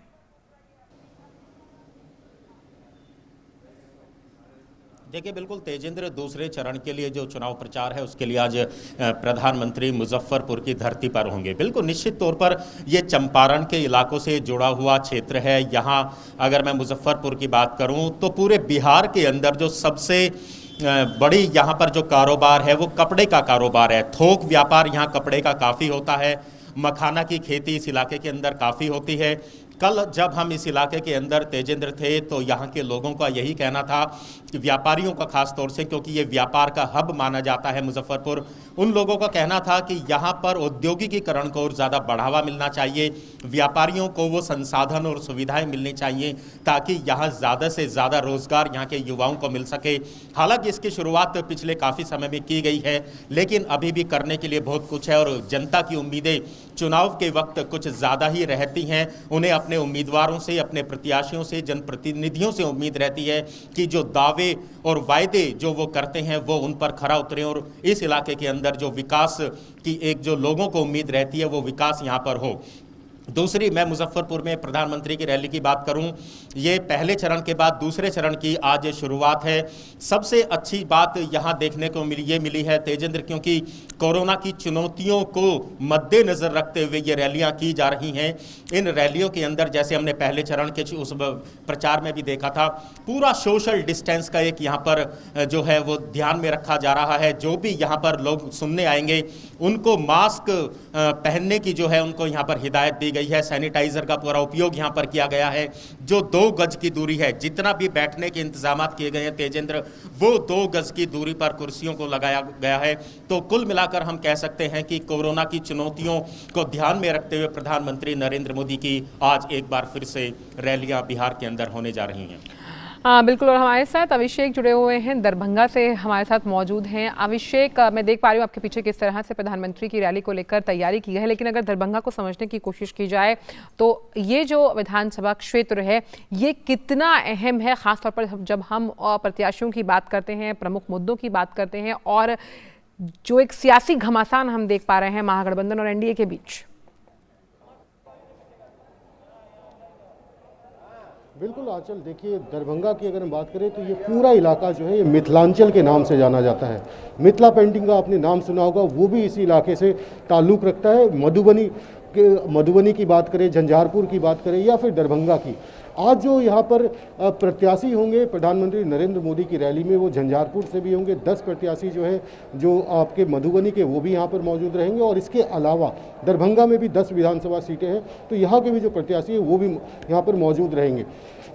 देखिए, बिल्कुल तेजेंद्र, दूसरे चरण के लिए जो चुनाव प्रचार है उसके लिए आज प्रधानमंत्री मुजफ्फरपुर की धरती पर होंगे। बिल्कुल निश्चित तौर पर ये चंपारण के इलाकों से जुड़ा हुआ क्षेत्र है। यहाँ अगर मैं मुजफ्फरपुर की बात करूँ तो पूरे बिहार के अंदर जो सबसे बड़ी यहाँ पर जो कारोबार है वो कपड़े का कारोबार है। थोक व्यापार यहाँ कपड़े का काफ़ी होता है। मखाना की खेती इस इलाके के अंदर काफ़ी होती है। कल जब हम इस इलाके के अंदर तेजेंद्र थे तो यहाँ के लोगों का यही कहना था कि व्यापारियों का खास तौर से, क्योंकि ये व्यापार का हब माना जाता है मुजफ्फरपुर, उन लोगों का कहना था कि यहाँ पर औद्योगिकीकरण को और ज़्यादा बढ़ावा मिलना चाहिए, व्यापारियों को वो संसाधन और सुविधाएं मिलनी चाहिए ताकि यहाँ ज़्यादा से ज़्यादा रोजगार यहाँ के युवाओं को मिल सके। हालांकि इसकी शुरुआत पिछले काफ़ी समय में की गई है, लेकिन अभी भी करने के लिए बहुत कुछ है और जनता की उम्मीदें चुनाव के वक्त कुछ ज़्यादा ही रहती हैं। उन्हें अपने उम्मीदवारों से, अपने प्रत्याशियों से, जनप्रतिनिधियों से उम्मीद रहती है कि जो दावे और वायदे जो वो करते हैं वो उन पर खरा उतरे और इस इलाके के अंदर जो विकास की एक जो लोगों को उम्मीद रहती है वो विकास यहाँ पर हो। दूसरी, मैं मुजफ्फरपुर में प्रधानमंत्री की रैली की बात करूं, ये पहले चरण के बाद दूसरे चरण की आज शुरुआत है। सबसे अच्छी बात यहां देखने को मिली है तेजेंद्र, क्योंकि कोरोना की चुनौतियों को मद्देनजर रखते हुए ये रैलियां की जा रही हैं। इन रैलियों के अंदर, जैसे हमने पहले चरण के उस प्रचार में भी देखा था, पूरा सोशल डिस्टेंस का एक यहाँ पर जो है वो ध्यान में रखा जा रहा है। जो भी यहाँ पर लोग सुनने आएंगे उनको मास्क पहनने की जो है उनको यहाँ पर हिदायत दी गई है। सैनिटाइजर का पूरा उपयोग यहाँ पर किया गया है। जो 2 गज की दूरी है, जितना भी बैठने के इंतजाम किए गए हैं तेजेंद्र, वो 2 गज की दूरी पर कुर्सियों को लगाया गया है। तो कुल मिलाकर हम कह सकते हैं कि कोरोना की चुनौतियों को ध्यान में रखते हुए प्रधानमंत्री नरेंद्र मोदी की आज एक बार फिर से रैलियां बिहार के अंदर होने जा रही हैं। बिल्कुल, और हमारे साथ अभिषेक जुड़े हुए हैं, दरभंगा से हमारे साथ मौजूद हैं। अभिषेक, मैं देख पा रही हूँ आपके पीछे किस तरह से प्रधानमंत्री की रैली को लेकर तैयारी की है, लेकिन अगर दरभंगा को समझने की कोशिश की जाए तो ये जो विधानसभा क्षेत्र है ये कितना अहम है, खासतौर पर जब हम प्रत्याशियों की बात करते हैं, प्रमुख मुद्दों की बात करते हैं और जो एक सियासी घमासान हम देख पा रहे हैं महागठबंधन और एनडीए के बीच। बिल्कुल आंचल, देखिए दरभंगा की अगर हम बात करें तो ये पूरा इलाका जो है ये मिथिलांचल के नाम से जाना जाता है। मिथिला पेंटिंग का आपने नाम सुना होगा, वो भी इसी इलाके से ताल्लुक़ रखता है। मधुबनी की बात करें, झंझारपुर की बात करें या फिर दरभंगा की, आज जो यहाँ पर प्रत्याशी होंगे प्रधानमंत्री नरेंद्र मोदी की रैली में, वो झंझारपुर से भी होंगे। 10 प्रत्याशी जो है जो आपके मधुबनी के, वो भी यहाँ पर मौजूद रहेंगे और इसके अलावा दरभंगा में भी 10 विधानसभा सीटें हैं, तो यहाँ के भी जो प्रत्याशी है वो भी यहाँ पर मौजूद रहेंगे।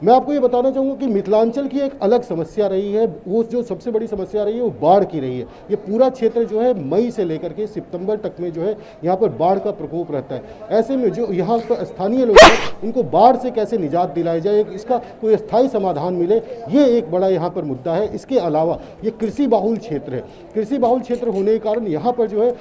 मैं आपको ये बताना चाहूँगा कि मिथिलांचल की एक अलग समस्या रही है, वो जो सबसे बड़ी समस्या रही है वो बाढ़ की रही है। ये पूरा क्षेत्र जो है मई से लेकर के सितंबर तक में जो है यहाँ पर बाढ़ का प्रकोप रहता है। ऐसे में जो यहाँ पर स्थानीय लोग हैं उनको बाढ़ से कैसे निजात दिलाई जाए, इसका कोई स्थायी समाधान मिले, ये एक बड़ा यहाँ पर मुद्दा है। इसके अलावा ये कृषि बाहुल क्षेत्र है। कृषि बाहुल क्षेत्र होने के कारण यहाँ पर जो है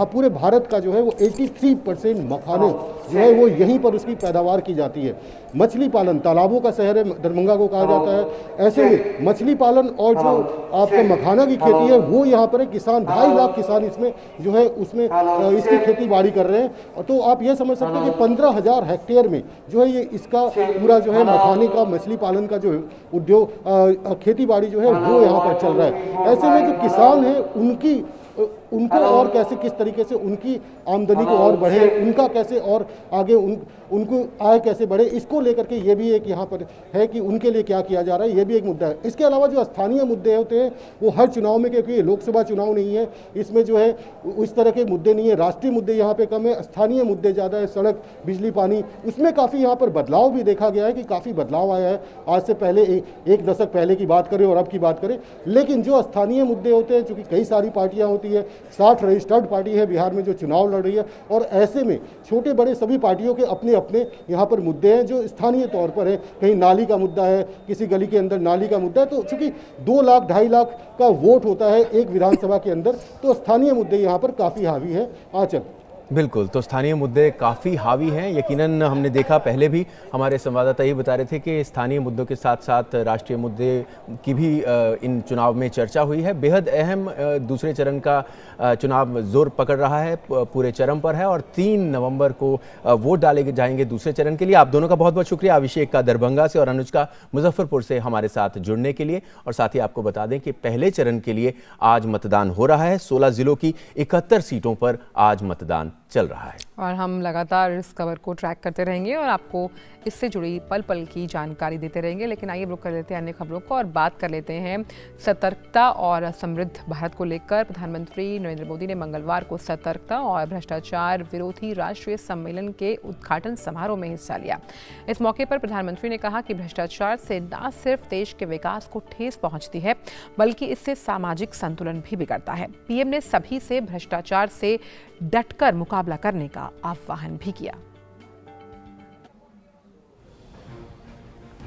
पूरे भारत का जो है वो 83% मखाने जो है वो यहीं पर उसकी पैदावार की जाती है। मछली पालन, तालाबों का शहर है दरभंगा को कहा जाता है। ऐसे में मछली पालन और जो आपका मखाना की खेती है वो यहाँ पर किसान 2.5 लाख किसान इसमें जो है उसमें इसकी खेती बाड़ी कर रहे हैं। तो आप ये समझ सकते हैं कि 15,000 हेक्टेयर में जो है ये इसका पूरा जो है मखाने का, मछली पालन का जो उद्योग, खेती बाड़ी जो है वो यहाँ पर चल रहा है। ऐसे में जो किसान हैं उनको और कैसे, किस तरीके से उनकी आमदनी को और बढ़े, उनका कैसे और आगे उनको आय कैसे बढ़े, इसको लेकर के ये भी एक यहाँ पर है कि उनके लिए क्या किया जा रहा है, ये भी एक मुद्दा है। इसके अलावा जो स्थानीय मुद्दे होते हैं वो हर चुनाव में, क्योंकि ये लोकसभा चुनाव नहीं है, इसमें जो है उस तरह के मुद्दे नहीं है। राष्ट्रीय मुद्दे यहाँ पे कम है, स्थानीय मुद्दे ज़्यादा है। सड़क, बिजली, पानी, उसमें काफ़ी यहाँ पर बदलाव भी देखा गया है कि काफ़ी बदलाव आया है। आज से पहले एक दशक पहले की बात करें और अब की बात करें, लेकिन जो स्थानीय मुद्दे होते हैं, चूँकि कई सारी पार्टियाँ होती है, 60 रजिस्टर्ड पार्टी है बिहार में जो चुनाव लड़ रही है, और ऐसे में छोटे बड़े सभी पार्टियों के अपने अपने यहाँ पर मुद्दे हैं जो स्थानीय तौर पर है। कहीं नाली का मुद्दा है, किसी गली के अंदर नाली का मुद्दा है। तो चूंकि 2 लाख 2.5 लाख का वोट होता है एक विधानसभा के अंदर, तो स्थानीय मुद्दे यहाँ पर काफ़ी हावी है। आंचल, बिल्कुल, तो स्थानीय मुद्दे काफ़ी हावी हैं। यकीनन हमने देखा, पहले भी हमारे संवाददाता ये बता रहे थे कि स्थानीय मुद्दों के साथ साथ राष्ट्रीय मुद्दे की भी इन चुनाव में चर्चा हुई है। बेहद अहम दूसरे चरण का चुनाव जोर पकड़ रहा है, पूरे चरम पर है और 3 नवंबर को वोट डाले जाएंगे दूसरे चरण के लिए। आप दोनों का बहुत बहुत शुक्रिया, अभिषेक का दरभंगा से और अनुज का मुजफ्फरपुर से हमारे साथ जुड़ने के लिए। और साथ ही आपको बता दें कि पहले चरण के लिए आज मतदान हो रहा है। 16 जिलों की 71 सीटों पर आज मतदान चल रहा है। और हम लगातार इस खबर को ट्रैक करते रहेंगे और आपको इससे जुड़ी पल पल की जानकारी देते रहेंगे। लेकिन आइए रुक कर लेते हैं अन्य खबरों को और बात कर लेते हैं सतर्कता और समृद्ध भारत को लेकर। प्रधानमंत्री नरेंद्र मोदी ने मंगलवार को सतर्कता और भ्रष्टाचार विरोधी राष्ट्रीय सम्मेलन के उद्घाटन समारोह में हिस्सा लिया। इस मौके पर प्रधानमंत्री ने कहा कि भ्रष्टाचार से न सिर्फ देश के विकास को ठेस पहुंचती है बल्कि इससे सामाजिक संतुलन भी बिगड़ता है। पीएम ने सभी से भ्रष्टाचार से डटकर मुकाबला करने का आह्वान भी किया।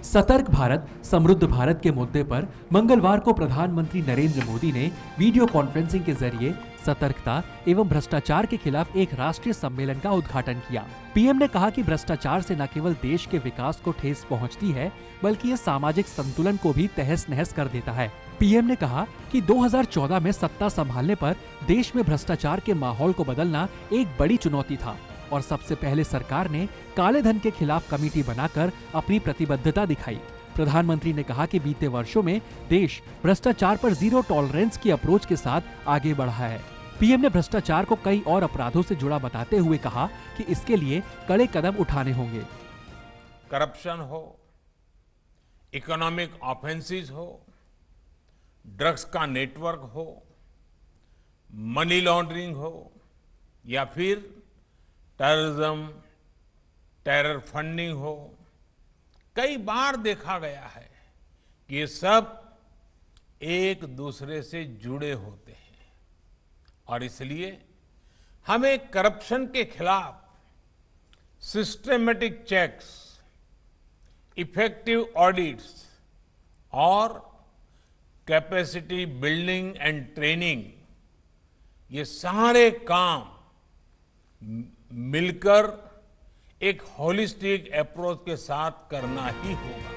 सतर्क भारत समृद्ध भारत के मुद्दे पर मंगलवार को प्रधानमंत्री नरेंद्र मोदी ने वीडियो कॉन्फ्रेंसिंग के जरिए सतर्कता एवं भ्रष्टाचार के खिलाफ एक राष्ट्रीय सम्मेलन का उद्घाटन किया। पीएम ने कहा कि भ्रष्टाचार से न केवल देश के विकास को ठेस पहुंचती है बल्कि ये सामाजिक संतुलन को भी तहस नहस कर देता है। पीएम ने कहा कि 2014 में सत्ता संभालने पर देश में भ्रष्टाचार के माहौल को बदलना एक बड़ी चुनौती था और सबसे पहले सरकार ने काले धन के खिलाफ कमेटी बनाकर अपनी प्रतिबद्धता दिखाई। प्रधानमंत्री ने कहा कि बीते वर्षों में देश भ्रष्टाचार पर जीरो टॉलरेंस की अप्रोच के साथ आगे बढ़ा है। पीएम ने भ्रष्टाचार को कई और अपराधों से जुड़ा बताते हुए कहा कि इसके लिए कड़े कदम उठाने होंगे। करप्शन हो, इकोनॉमिक ऑफेंसेस हो, ड्रग्स का नेटवर्क हो, मनी लॉन्ड्रिंग हो या फिर टेररिज्म, टेरर फंडिंग हो, कई बार देखा गया है कि ये सब एक दूसरे से जुड़े होते हैं और इसलिए हमें करप्शन के खिलाफ सिस्टमेटिक चेक्स, इफेक्टिव ऑडिट्स और कैपेसिटी बिल्डिंग एंड ट्रेनिंग, ये सारे काम मिलकर एक होलिस्टिक अप्रोच के साथ करना ही होगा।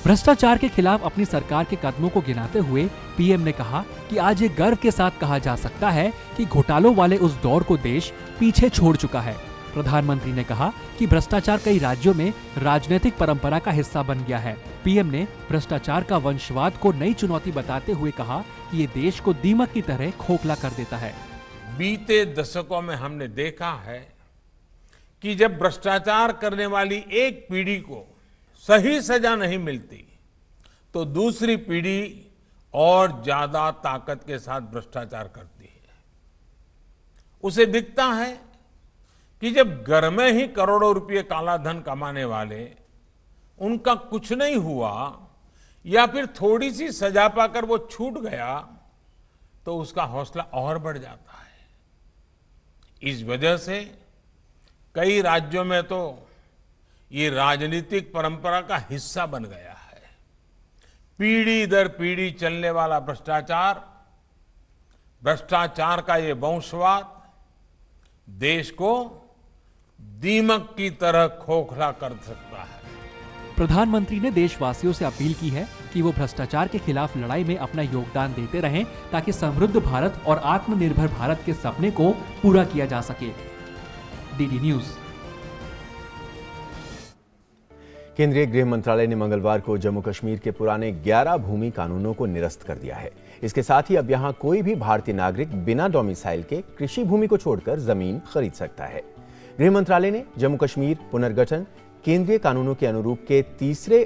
भ्रष्टाचार के खिलाफ अपनी सरकार के कदमों को गिनाते हुए पीएम ने कहा कि आज ये गर्व के साथ कहा जा सकता है कि घोटालों वाले उस दौर को देश पीछे छोड़ चुका है। प्रधानमंत्री ने कहा कि भ्रष्टाचार कई राज्यों में राजनीतिक परंपरा का हिस्सा बन गया है। पीएम ने भ्रष्टाचार का वंशवाद को नई चुनौती बताते हुए कहा कि ये देश को दीमक की तरह खोखला कर देता है। बीते दशकों में हमने देखा है कि जब भ्रष्टाचार करने वाली एक पीढ़ी को सही सजा नहीं मिलती तो दूसरी पीढ़ी और ज्यादा ताकत के साथ भ्रष्टाचार करती है। उसे दिखता है कि जब घर में ही करोड़ों रुपए काला धन कमाने वाले उनका कुछ नहीं हुआ या फिर थोड़ी सी सजा पाकर वो छूट गया तो उसका हौसला और बढ़ जाता है। इस वजह से कई राज्यों में तो ये राजनीतिक परंपरा का हिस्सा बन गया है। पीढ़ी दर पीढ़ी चलने वाला भ्रष्टाचार का ये वंशवाद देश को दीमक की तरह खोखला कर सकता है। प्रधानमंत्री ने देशवासियों से अपील की है कि वो भ्रष्टाचार के खिलाफ लड़ाई में अपना योगदान देते रहें ताकि समृद्ध भारत और आत्मनिर्भर भारत के सपने को पूरा किया जा सके। DD news. केंद्रीय गृह मंत्रालय ने मंगलवार को जम्मू कश्मीर के पुराने 11 भूमि कानूनों को निरस्त कर दिया है। इसके साथ ही अब यहां कोई भी भारतीय नागरिक बिना डोमिसाइल के कृषि भूमि को छोड़कर जमीन खरीद सकता है। गृह मंत्रालय ने जम्मू कश्मीर पुनर्गठन केंद्रीय कानूनों के अनुरूप के तीसरे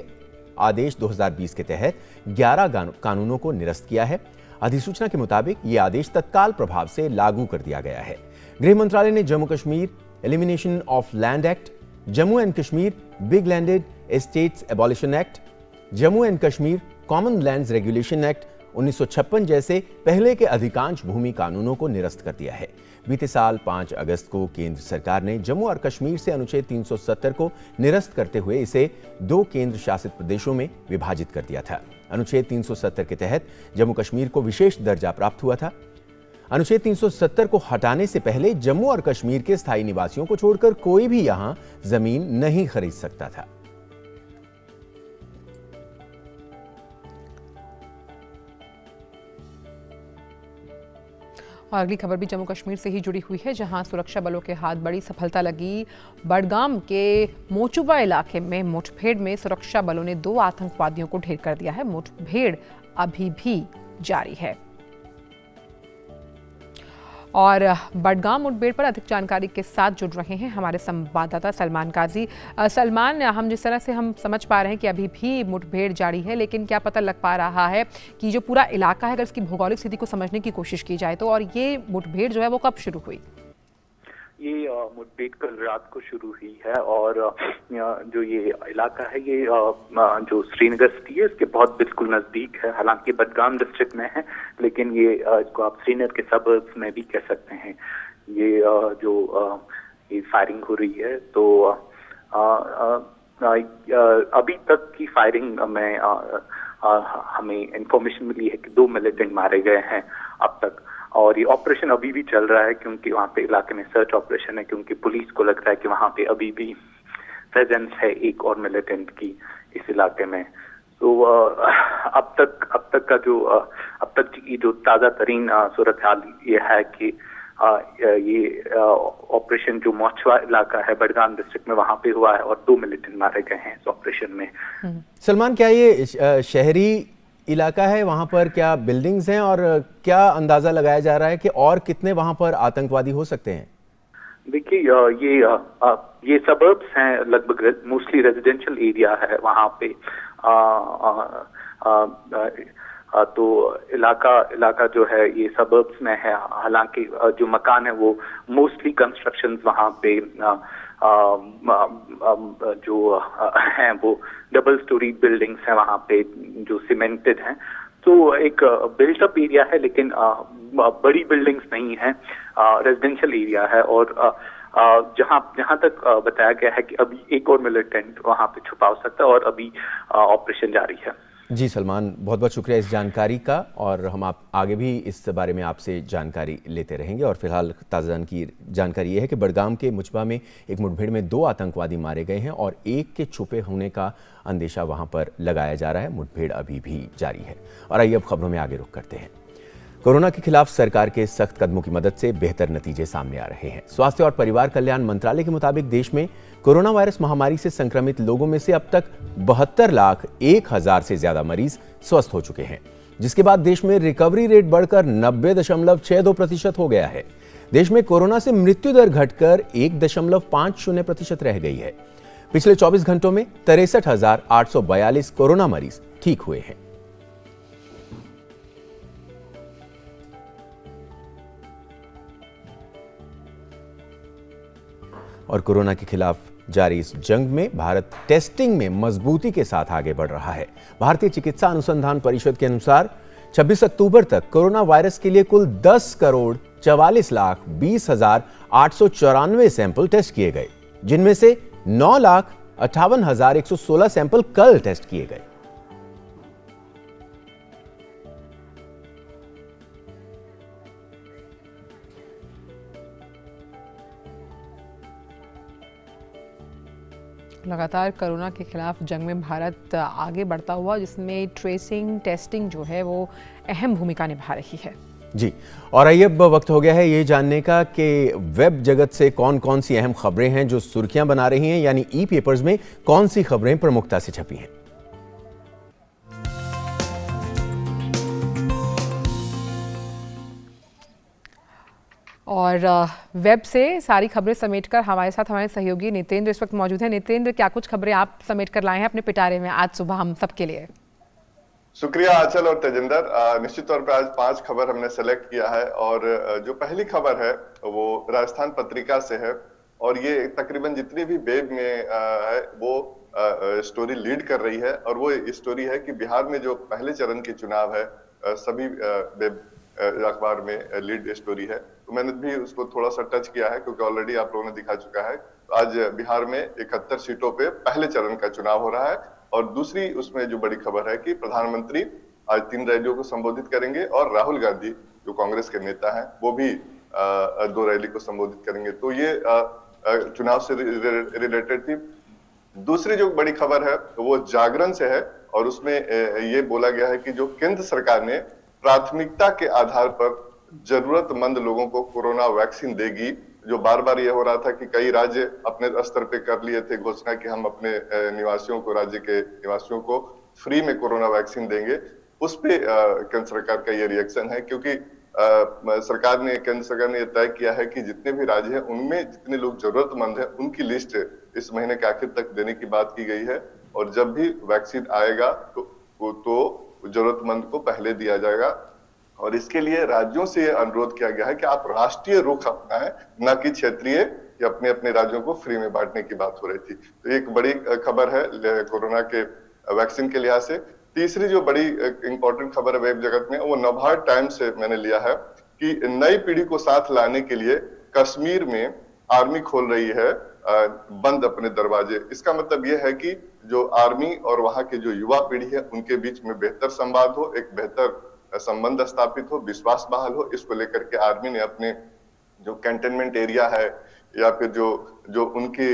आदेश 2020 के तहत 11 कानूनों को निरस्त किया है। अधिसूचना के मुताबिक ये आदेश तत्काल प्रभाव से लागू कर दिया गया है। गृह मंत्रालय ने Jammu Kashmir elimination of land act, Jammu and Kashmir big landed estates abolition act, Jammu and Kashmir common lands regulation act 1956 जैसे पहले के अधिकांश भूमि कानूनों को निरस्त कर दिया है। बीते साल 5 अगस्त को केंद्र सरकार ने जम्मू और कश्मीर से अनुच्छेद 370 को निरस्त करते हुए इसे 2 केंद्र शासित प्रदेशों में विभाजित कर दिया था। अनुच्छेद 370 के तहत जम्मू कश्मीर को विशेष दर्जा प्राप्त हुआ था। अनुच्छेद 370 को हटाने से पहले जम्मू और कश्मीर के स्थायी निवासियों को छोड़कर कोई भी यहां जमीन नहीं खरीद सकता था। और अगली खबर भी जम्मू कश्मीर से ही जुड़ी हुई है, जहां सुरक्षा बलों के हाथ बड़ी सफलता लगी। बडगाम के मोचुबा इलाके में मुठभेड़ में सुरक्षा बलों ने 2 आतंकवादियों को ढेर कर दिया है। मुठभेड़ अभी भी जारी है। और बडगाम मुठभेड़ पर अधिक जानकारी के साथ जुड़ रहे हैं हमारे संवाददाता सलमान काजी। सलमान, हम जिस तरह से हम समझ पा रहे हैं कि अभी भी मुठभेड़ जारी है, लेकिन क्या पता लग पा रहा है कि जो पूरा इलाका है, अगर इसकी भौगोलिक स्थिति को समझने की कोशिश की जाए तो, और ये मुठभेड़ जो है वो कब शुरू हुई? ये मुठभेड़ कल रात को शुरू हुई है और जो ये इलाका है ये जो श्रीनगर सिटी है इसके बहुत बिल्कुल नजदीक है। हालांकि बडगाम डिस्ट्रिक्ट में है, लेकिन ये इसको आप श्रीनगर के सबर्ब्स में भी कह सकते हैं। ये जो ये फायरिंग हो रही है, तो अभी तक की फायरिंग में हमें इंफॉर्मेशन मिली है कि 2 मिलिटेंट मारे गए हैं अब तक, और ये ऑपरेशन अभी भी चल रहा है क्योंकि वहाँ पे इलाके में सर्च ऑपरेशन है, क्योंकि पुलिस को लगता है कि वहाँ पे अभी भी प्रेजेंस है एक और मिलिटेंट की इस इलाके में। तो अब तक का जो अब तक की जो ताज़ा तरीन सूरत हाल ये है कि ये ऑपरेशन जो मोचवा इलाका है बडगाम डिस्ट्रिक्ट में वहाँ पे हुआ है और 2 मिलिटेंट मारे गए हैं इस ऑपरेशन में। सलमान, क्या ये शहरी इलाका है, वहां पर क्या बिल्डिंग्स हैं, और क्या अंदाजा लगाया जा रहा है कि और कितने वहां पर आतंकवादी हो सकते हैं? देखिए, ये सबर्ब्स हैं, लगभग मोस्टली रेजिडेंशियल एरिया है वहां पे। तो इलाका जो है ये सबर्ब्स में है। हालांकि जो मकान है वो मोस्टली कंस्ट्रक्शंस वहां पे जो हैं वो डबल स्टोरी बिल्डिंग्स हैं वहां पे जो सीमेंटेड हैं। तो एक बिल्टअप एरिया है, लेकिन बड़ी बिल्डिंग्स नहीं है, रेजिडेंशियल एरिया है। और जहां तक बताया गया है कि अभी एक और मिलिटेंट वहां पे छुपा हो सकता है और अभी ऑपरेशन जारी है। जी सलमान, बहुत बहुत शुक्रिया इस जानकारी का, और हम आगे भी इस बारे में आपसे जानकारी लेते रहेंगे। और फिलहाल ताज़ा जानकारी ये है कि बडगाम के मुचबा में एक मुठभेड़ में 2 आतंकवादी मारे गए हैं और एक के छुपे होने का अंदेशा वहां पर लगाया जा रहा है। मुठभेड़ अभी भी जारी है। और आइए अब खबरों में आगे रुख करते हैं। कोरोना के खिलाफ सरकार के सख्त कदमों की मदद से बेहतर नतीजे सामने आ रहे हैं। स्वास्थ्य और परिवार कल्याण मंत्रालय के मुताबिक देश में कोरोना वायरस महामारी से संक्रमित लोगों में से अब तक 72,01,000 से ज्यादा मरीज स्वस्थ हो चुके हैं, जिसके बाद देश में रिकवरी रेट बढ़कर 90.62% हो गया है। देश में कोरोना से मृत्यु दर घटकर 1.50% रह गई है। पिछले 24 घंटों में 63,842 कोरोना मरीज ठीक हुए हैं। और कोरोना के खिलाफ जारी इस जंग में भारत टेस्टिंग में मजबूती के साथ आगे बढ़ रहा है। भारतीय चिकित्सा अनुसंधान परिषद के अनुसार 26 अक्टूबर तक कोरोना वायरस के लिए कुल 10,44,20,894 सैंपल टेस्ट किए गए, जिनमें से 9,58,116 सैंपल कल टेस्ट किए गए। लगातार कोरोना के खिलाफ जंग में भारत आगे बढ़ता हुआ, जिसमें ट्रेसिंग टेस्टिंग जो है वो अहम भूमिका निभा रही है। जी, और आइए अब वक्त हो गया है ये जानने का कि वेब जगत से कौन कौन सी अहम खबरें हैं जो सुर्खियां बना रही हैं, यानी ई पेपर्स में कौन सी खबरें प्रमुखता से छपी हैं। और वेब से सारी खबरें समेटकर हमारे साथ हमारे सहयोगी नितेंद्र इस वक्त मौजूद हैं। नितेंद्र, क्या कुछ खबरें आप समेट कर लाए हैं अपने पिटारे में आज सुबह हम सबके लिए? शुक्रिया आंचल और तेजिंदर। निश्चित तौर पे आज 5 खबर हमने सेलेक्ट किया है, और जो पहली खबर है वो राजस्थान पत्रिका से है, और ये तकरीबन जितनी भी वेब में है वो स्टोरी लीड कर रही है। और वो स्टोरी है कि बिहार में जो पहले चरण के चुनाव है सभी वेब अखबार में लीड स्टोरी है। तो मैंने भी उसको थोड़ा सा टच किया है क्योंकि ऑलरेडी आप लोगों ने दिखा चुका है। आज बिहार में 71 सीटों पे पहले चरण का चुनाव हो रहा है। और दूसरी उसमें जो बड़ी खबर है कि प्रधानमंत्री आज 3 रैलियों को संबोधित करेंगे, और राहुल गांधी जो कांग्रेस के नेता हैं वो भी 2 रैली को संबोधित करेंगे। तो ये चुनाव से रिलेटेड थी। दूसरी जो बड़ी खबर है वो जागरण से है, और उसमें ये बोला गया है कि जो केंद्र सरकार ने प्राथमिकता के आधार पर जरूरतमंद लोगों को कोरोना वैक्सीन देगी। जो बार बार ये हो रहा था कि कई राज्य अपने स्तर पे कर लिए थे घोषणा कि हम अपने निवासियों को, राज्य के निवासियों को फ्री में कोरोना वैक्सीन देंगे। उस पे केंद्र सरकार का ये रिएक्शन है, क्योंकि सरकार ने, केंद्र सरकार ने तय किया है कि जितने भी राज्य हैं उनमें जितने लोग जरूरतमंद हैं उनकी लिस्ट इस महीने के आखिर तक देने की बात की गई है। और जब भी वैक्सीन आएगा तो जरूरतमंद को पहले दिया जाएगा। और इसके लिए राज्यों से यह अनुरोध किया गया है कि आप राष्ट्रीय रुख अपनाएं, न कि क्षेत्रीय, कि अपने अपने राज्यों को फ्री में बांटने की बात हो रही थी। तो एक बड़ी खबर है कोरोना के वैक्सीन के लिहाज से। तीसरी जो बड़ी इंपॉर्टेंट खबर है वेब जगत में, वो नवभारत टाइम्स से मैंने लिया है कि नई पीढ़ी को साथ लाने के लिए कश्मीर में आर्मी खोल रही है बंद अपने दरवाजे। इसका मतलब यह है कि जो आर्मी और वहां के जो युवा पीढ़ी है उनके बीच में बेहतर संवाद हो, एक बेहतर संबंध स्थापित हो, विश्वास बहाल हो। इसको लेकर के आर्मी ने अपने जो कैंटोनमेंट एरिया है या फिर जो उनके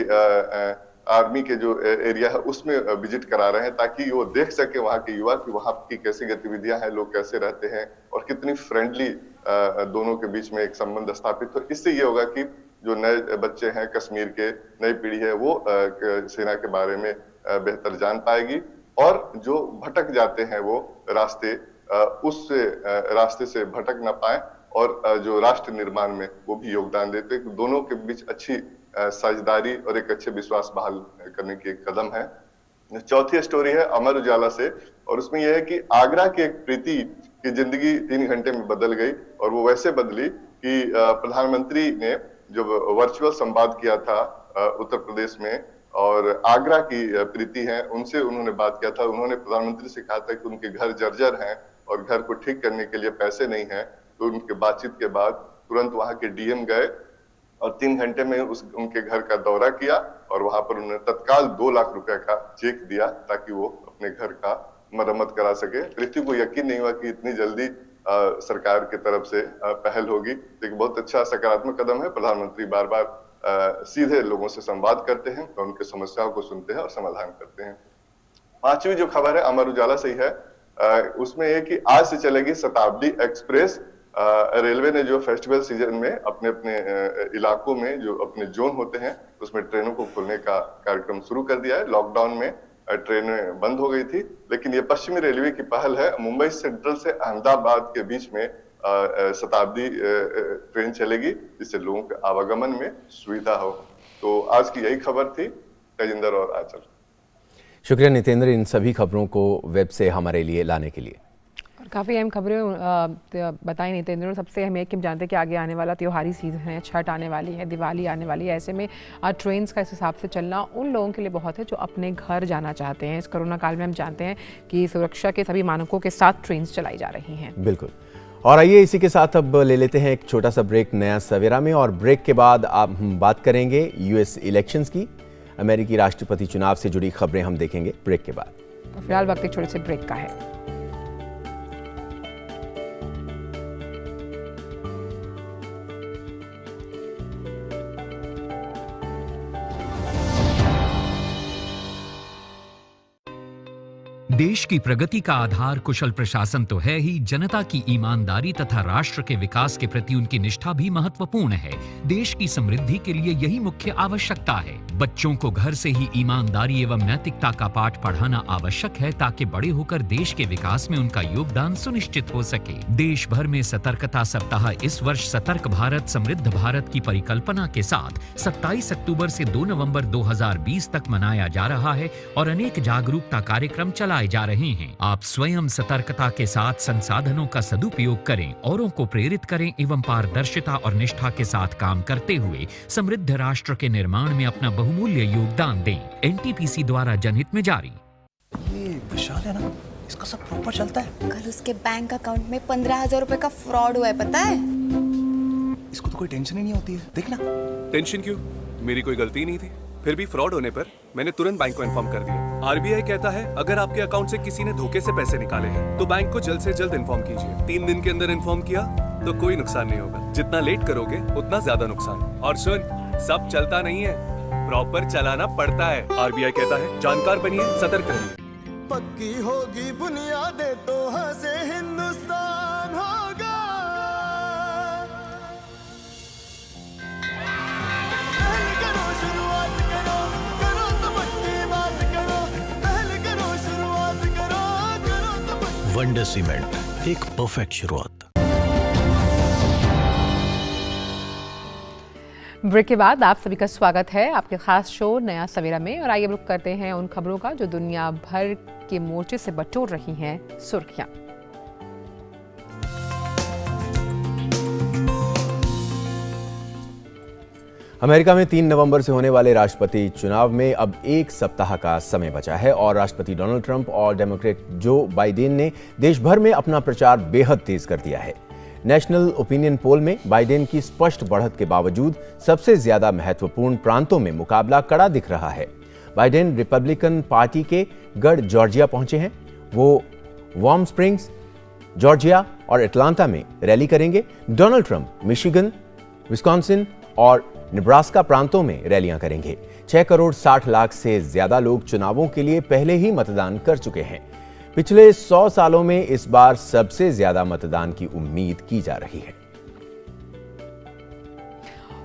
आर्मी के जो एरिया है उसमें विजिट करा रहे हैं, ताकि वो देख सके वहां के युवा कि वहां की कैसी गतिविधियां हैं, लोग कैसे रहते हैं और कितनी फ्रेंडली दोनों के बीच में एक संबंध स्थापित हो। इससे ये होगा कि जो नए बच्चे हैं कश्मीर के, नई पीढ़ी है, वो सेना के बारे में बेहतर जान पाएगी और जो भटक जाते हैं वो उस रास्ते से भटक ना पाए और जो राष्ट्र निर्माण में वो भी योगदान देते हैं। दोनों के बीच अच्छी साझेदारी और एक अच्छे विश्वास बहाल करने की एक कदम है। चौथी स्टोरी है अमर उजाला से और उसमें यह है कि आगरा की एक प्रीति की जिंदगी 3 घंटे में बदल गई और वो वैसे बदली कि प्रधानमंत्री ने जब वर्चुअल संवाद किया था उत्तर प्रदेश में और आगरा की प्रीति हैं उनसे उन्होंने बात किया था। उन्होंने प्रधानमंत्री से कहा था कि उनके घर जर्जर हैं और घर को ठीक करने के लिए पैसे नहीं हैं। तो उनके बातचीत के बाद तुरंत वहां के डीएम गए और 3 घंटे में उनके घर का दौरा किया और वहां पर उन्होंने तत्काल 2 लाख रुपए का चेक दिया ताकि वो अपने घर का मरम्मत करा सके। प्रीति को यकीन नहीं हुआ कि इतनी जल्दी सरकार की तरफ से पहल होगी। एक बहुत अच्छा सकारात्मक कदम है। प्रधानमंत्री बार बार सीधे लोगों से संवाद करते हैं और उनकी समस्याओं को सुनते हैं और समाधान करते हैं। 5वीं जो खबर है अमर उजाला से ही है, उसमें यह कि आज से चलेगी शताब्दी एक्सप्रेस। रेलवे ने जो फेस्टिवल सीजन में अपने अपने इलाकों में जो अपने जोन होते हैं उसमें ट्रेनों को खोलने का कार्यक्रम शुरू कर दिया है। लॉकडाउन में ट्रेनें बंद हो गई थी, लेकिन ये पश्चिमी रेलवे की पहल है। मुंबई सेंट्रल से अहमदाबाद के बीच में शताब्दी ट्रेन चलेगी जिससे लोगों के आवागमन में सुविधा हो। तो आज की यही खबर थी। तेजिंदर और आंचल। शुक्रिया नितेंद्र इन सभी खबरों को वेब से हमारे लिए लाने के लिए। काफ़ी अहम खबरें बताई नितेंद्र। सबसे अहम है कि हम जानते हैं कि आगे आने वाला त्योहारी सीज़न है, छठ आने वाली है, दिवाली आने वाली है। ऐसे में ट्रेन्स का इस हिसाब से चलना उन लोगों के लिए बहुत है जो अपने घर जाना चाहते हैं। इस कोरोना काल में हम जानते हैं कि सुरक्षा के सभी मानकों के साथ ट्रेन्स चलाई जा रही हैं। बिल्कुल। और आइए इसी के साथ अब ले लेते हैं एक छोटा सा ब्रेक नया सवेरा में, और ब्रेक के बाद आप हम बात करेंगे यूएस इलेक्शंस की। अमेरिकी राष्ट्रपति चुनाव से जुड़ी खबरें हम देखेंगे ब्रेक के बाद। तो फिलहाल वक्त एक छोटे से ब्रेक का है। देश की प्रगति का आधार कुशल प्रशासन तो है ही, जनता की ईमानदारी तथा राष्ट्र के विकास के प्रति उनकी निष्ठा भी महत्वपूर्ण है। देश की समृद्धि के लिए यही मुख्य आवश्यकता है। बच्चों को घर से ही ईमानदारी एवं नैतिकता का पाठ पढ़ाना आवश्यक है ताकि बड़े होकर देश के विकास में उनका योगदान सुनिश्चित हो सके। देश भर में सतर्कता सप्ताह इस वर्ष सतर्क भारत समृद्ध भारत की परिकल्पना के साथ 27 अक्टूबर से 2 नवंबर 2020 तक मनाया जा रहा है और अनेक जागरूकता कार्यक्रम चलाए जा रहे हैं। आप स्वयं सतर्कता के साथ संसाधनों का सदुपयोग करें, औरों को प्रेरित करें एवं पारदर्शिता और निष्ठा के साथ काम करते हुए समृद्ध राष्ट्र के निर्माण में अपना बहुमूल्य योगदान दें। एनटीपीसी द्वारा जनहित में जारी। ये विशाल है ना, इसका सब प्रॉपर चलता है। कल उसके बैंक अकाउंट में 15,000 रुपए का फ्रॉड हुआ है, पता है? इसको तो कोई टेंशन ही नहीं होती है। देखना। टेंशन क्यों? मेरी कोई गलती नहीं थी। फिर भी फ्रॉड होने पर मैंने तुरंत बैंक को इन्फॉर्म कर दिया। आरबीआई कहता है अगर आपके अकाउंट से किसी ने धोखे से पैसे निकाले हैं तो बैंक को जल्द से जल्द इन्फॉर्म कीजिए। 3 दिन के अंदर इन्फॉर्म किया तो कोई नुकसान नहीं होगा। जितना लेट करोगे उतना ज्यादा नुकसान। और सुन, सब चलता नहीं है, प्रॉपर चलाना पड़ता है। आरबीआई कहता है जानकार बनिए, सतर्क रहिए। पक्की होगी बुनियादें तो हंसे हिंदुस्तान होगा। पहले करो शुरुआत करो, करो तो पक्की बात करो। पहले करो शुरुआत करो, करो तो पक्की। वंडर सीमेंट, एक परफेक्ट शुरुआत। ब्रेक के बाद आप सभी का स्वागत है आपके खास शो नया सवेरा में। और आइए रुक करते हैं उन खबरों का जो दुनिया भर के मोर्चे से बटोर रही हैं सुर्खियां। अमेरिका में 3 नवंबर से होने वाले राष्ट्रपति चुनाव में अब 1 सप्ताह का समय बचा है और राष्ट्रपति डोनाल्ड ट्रंप और डेमोक्रेट जो बाइडेन ने देश भर में अपना प्रचार बेहद तेज कर दिया है। नेशनल ओपिनियन पोल में बाइडेन की स्पष्ट बढ़त के बावजूद सबसे ज्यादा महत्वपूर्ण प्रांतों में मुकाबला कड़ा दिख रहा है। बाइडेन रिपब्लिकन पार्टी के गढ़ जॉर्जिया पहुंचे हैं। वो वार्म स्प्रिंग्स, जॉर्जिया और एटलांटा में रैली करेंगे। डोनाल्ड ट्रंप मिशिगन, विस्कॉन्सिन और नेब्रास्का प्रांतों में रैलियां करेंगे। 6 करोड़ 60 लाख से ज्यादा लोग चुनावों के लिए पहले ही मतदान कर चुके हैं। पिछले 100 सालों में इस बार सबसे ज्यादा मतदान की उम्मीद की जा रही है।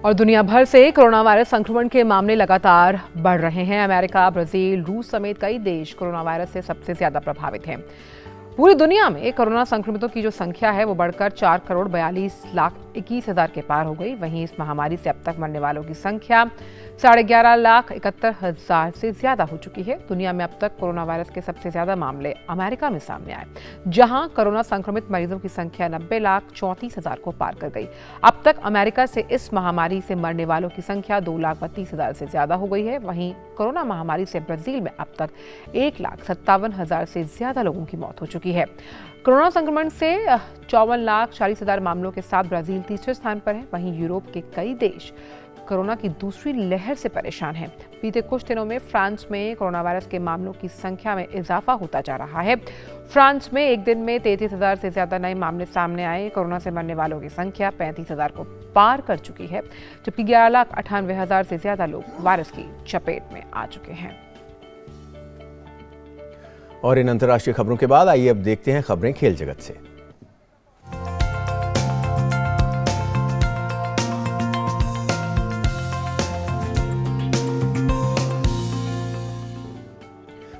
और दुनिया भर से कोरोना वायरस संक्रमण के मामले लगातार बढ़ रहे हैं। अमेरिका, ब्राजील, रूस समेत कई देश कोरोना वायरस से सबसे ज्यादा प्रभावित हैं। पूरी दुनिया में कोरोना संक्रमितों की जो संख्या है वो बढ़कर 4 करोड़ 42 लाख 21 हजार के पार हो गई। वहीं इस महामारी से अब तक मरने वालों की संख्या 11.5 लाख 71 हजार से ज्यादा हो चुकी है। दुनिया में अब तक कोरोना वायरस के सबसे ज्यादा मामले अमेरिका में सामने आए, जहां कोरोना संक्रमित मरीजों की संख्या 90 लाख 34 हजार को पार कर गई। अब तक अमेरिका से इस महामारी से मरने वालों की संख्या 2 लाख 32 हजार से ज्यादा हो गई है। वहीं कोरोना महामारी से ब्राजील में अब तक 1 लाख 57 हजार से ज्यादा लोगों की मौत हो चुकी है। कोरोना संक्रमण से 54 लाख 40 हजार मामलों के साथ ब्राजील तीसरे स्थान पर है। वहीं यूरोप के कई देश कोरोना की दूसरी लहर से परेशान हैं। बीते कुछ दिनों में फ्रांस में कोरोना वायरस के मामलों की संख्या में इजाफा होता जा रहा है। फ्रांस में एक दिन में 33 हजार से ज्यादा नए मामले सामने आए। कोरोना से मरने वालों की संख्या 35 हजार को पार कर चुकी है, जबकि 11 लाख 98 हजार से ज्यादा लोग वायरस की चपेट में आ चुके हैं। और इन अंतर्राष्ट्रीय खबरों के बाद आइए अब देखते हैं खबरें खेल जगत से।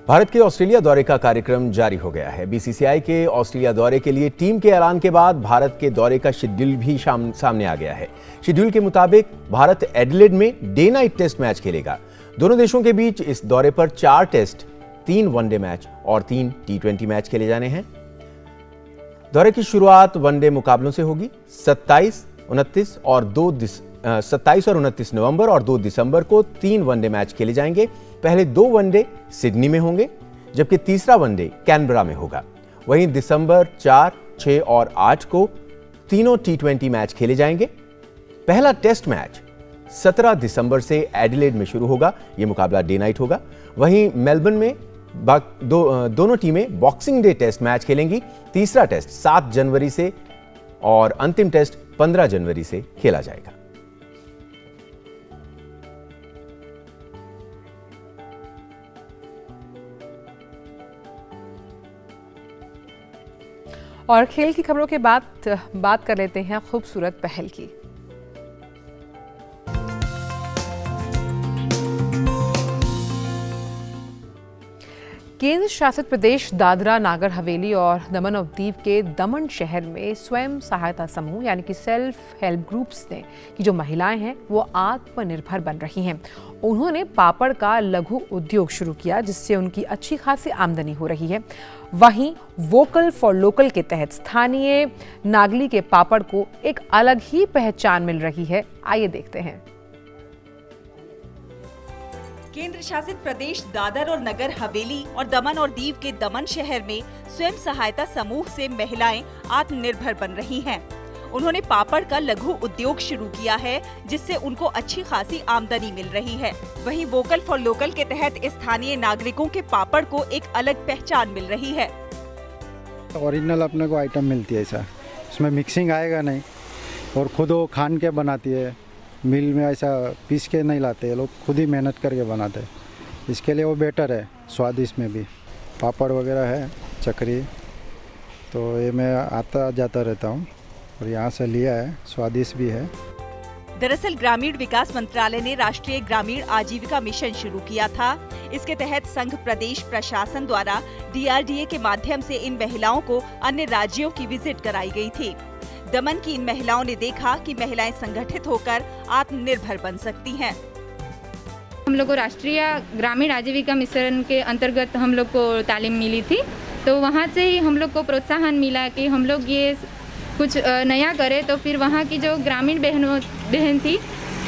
भारत के ऑस्ट्रेलिया दौरे का कार्यक्रम जारी हो गया है। बीसीसीआई के ऑस्ट्रेलिया दौरे के लिए टीम के ऐलान के बाद भारत के दौरे का शेड्यूल भी सामने आ गया है। शेड्यूल के मुताबिक भारत एडिलेड में डे नाइट टेस्ट मैच खेलेगा। दोनों देशों के बीच इस दौरे पर 4 टेस्ट, 3 वनडे मैच और 3 T20 मैच खेले जाने हैं। दौरे की शुरुआत वनडे मुकाबलों से होगी। 27 और 29 नवंबर और 2 दिसंबर को 3 वनडे मैच खेले जाएंगे। पहले 2 वनडे सिडनी में होंगे, जबकि तीसरा वनडे कैनबरा में होगा। वहीं दिसंबर 4, 6 और 8 को तीनों T20 मैच खेले जाएंगे। पहला टेस्ट मैच 17 दिसंबर से एडिलेड में शुरू होगा। यह मुकाबला डे नाइट होगा। वहीं मेलबर्न में दोनों टीमें बॉक्सिंग डे टेस्ट मैच खेलेंगी। तीसरा टेस्ट 7 जनवरी से और अंतिम टेस्ट 15 जनवरी से खेला जाएगा। और खेल की खबरों के बाद बात कर लेते हैं खूबसूरत पहल की। केंद्र शासित प्रदेश दादरा नागर हवेली और दमन और दीव के दमन शहर में स्वयं सहायता समूह यानी कि सेल्फ हेल्प ग्रुप्स ने की जो महिलाएं हैं वो आत्मनिर्भर बन रही हैं। उन्होंने पापड़ का लघु उद्योग शुरू किया, जिससे उनकी अच्छी खासी आमदनी हो रही है। वहीं वोकल फॉर लोकल के तहत स्थानीय नागली के पापड़ को एक अलग ही पहचान मिल रही है। आइए देखते हैं। केंद्र शासित प्रदेश दादर और नगर हवेली और दमन और दीव के दमन शहर में स्वयं सहायता समूह से महिलाएं आत्मनिर्भर बन रही हैं। उन्होंने पापड़ का लघु उद्योग शुरू किया है, जिससे उनको अच्छी खासी आमदनी मिल रही है। वहीं वोकल फॉर लोकल के तहत स्थानीय नागरिकों के पापड़ को एक अलग पहचान मिल रही है। ओरिजिनल अपने को आइटम मिलती है, ऐसा उसमें मिक्सिंग आएगा नहीं और खुद वो खान के बनाती है। मिल में ऐसा पीस के नहीं लाते, ये लोग खुद ही मेहनत करके बनाते हैं। इसके लिए वो बेटर है, स्वादिष्ट में भी। पापड़ वगैरह है, चकरी, तो ये मैं आता जाता रहता हूँ और यहाँ से लिया है, स्वादिष्ट भी है। दरअसल ग्रामीण विकास मंत्रालय ने राष्ट्रीय ग्रामीण आजीविका मिशन शुरू किया था। इसके तहत संघ प्रदेश प्रशासन द्वारा DRDA के माध्यम से इन महिलाओं को अन्य राज्यों की विजिट कराई गई थी। दमन की इन महिलाओं ने देखा कि महिलाएं संगठित होकर आत्मनिर्भर बन सकती हैं। हम लोग को राष्ट्रीय ग्रामीण आजीविका मिशन के अंतर्गत हम लोग को तालीम मिली थी, तो वहाँ से ही हम लोग को प्रोत्साहन मिला कि हम लोग ये कुछ नया करें। तो फिर वहाँ की जो ग्रामीण बहन थी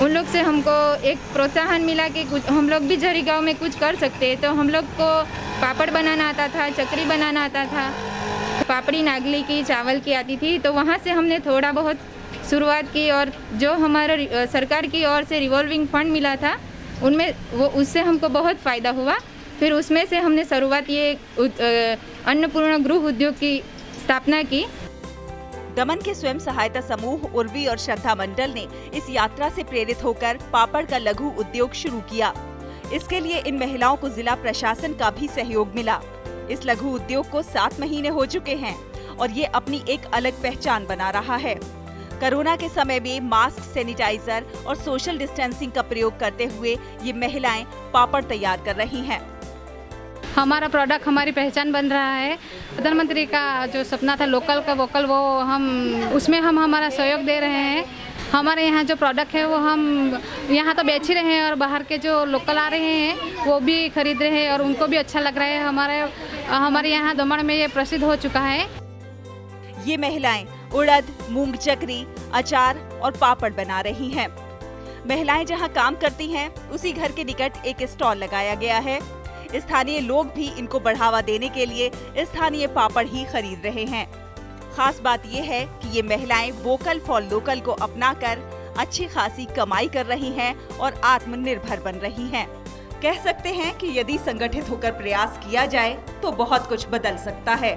उन लोग से हमको एक प्रोत्साहन मिला कि कुछ हम लोग भी झरी गाँव में कुछ कर सकते हैं। तो हम लोग को पापड़ बनाना आता था, चकरी बनाना आता था, पापड़ी नागली की, चावल की आती थी। तो वहाँ से हमने थोड़ा बहुत शुरुआत की और जो हमारा सरकार की ओर से रिवॉल्विंग फंड मिला था उनमें उससे हमको बहुत फ़ायदा हुआ। फिर उसमें से हमने शुरुआत ये अन्नपूर्णा गृह उद्योग की स्थापना की। दमन के स्वयं सहायता समूह उर्वी और श्रद्धा मंडल ने इस यात्रा से प्रेरित होकर पापड़ का लघु उद्योग शुरू किया। इसके लिए इन महिलाओं को जिला प्रशासन का भी सहयोग मिला। इस लघु उद्योग को 7 महीने हो चुके हैं और ये अपनी एक अलग पहचान बना रहा है। कोरोना के समय में मास्क, सैनिटाइजर और सोशल डिस्टेंसिंग का प्रयोग करते हुए ये महिलाएं पापड़ तैयार कर रही हैं। हमारा प्रोडक्ट हमारी पहचान बन रहा है। प्रधानमंत्री का जो सपना था लोकल का वोकल, वो उसमें हम हमारा सहयोग दे रहे हैं। हमारे यहाँ जो प्रोडक्ट है वो हम यहाँ तो बेच ही रहे हैं और बाहर के जो लोकल आ रहे हैं वो भी खरीद रहे हैं और उनको भी अच्छा लग रहा है। हमारे यहाँ दमन में ये प्रसिद्ध हो चुका है। ये महिलाएं उड़द, मूंग चकरी, अचार और पापड़ बना रही हैं। महिलाएं जहां काम करती हैं उसी घर के निकट एक स्टॉल लगाया गया है। स्थानीय लोग भी इनको बढ़ावा देने के लिए स्थानीय पापड़ ही खरीद रहे हैं। खास बात यह है कि ये महिलाएं वोकल फॉर लोकल को अपनाकर अच्छी खासी कमाई कर रही हैं और आत्मनिर्भर बन रही हैं। कह सकते हैं कि यदि संगठित होकर प्रयास किया जाए तो बहुत कुछ बदल सकता है।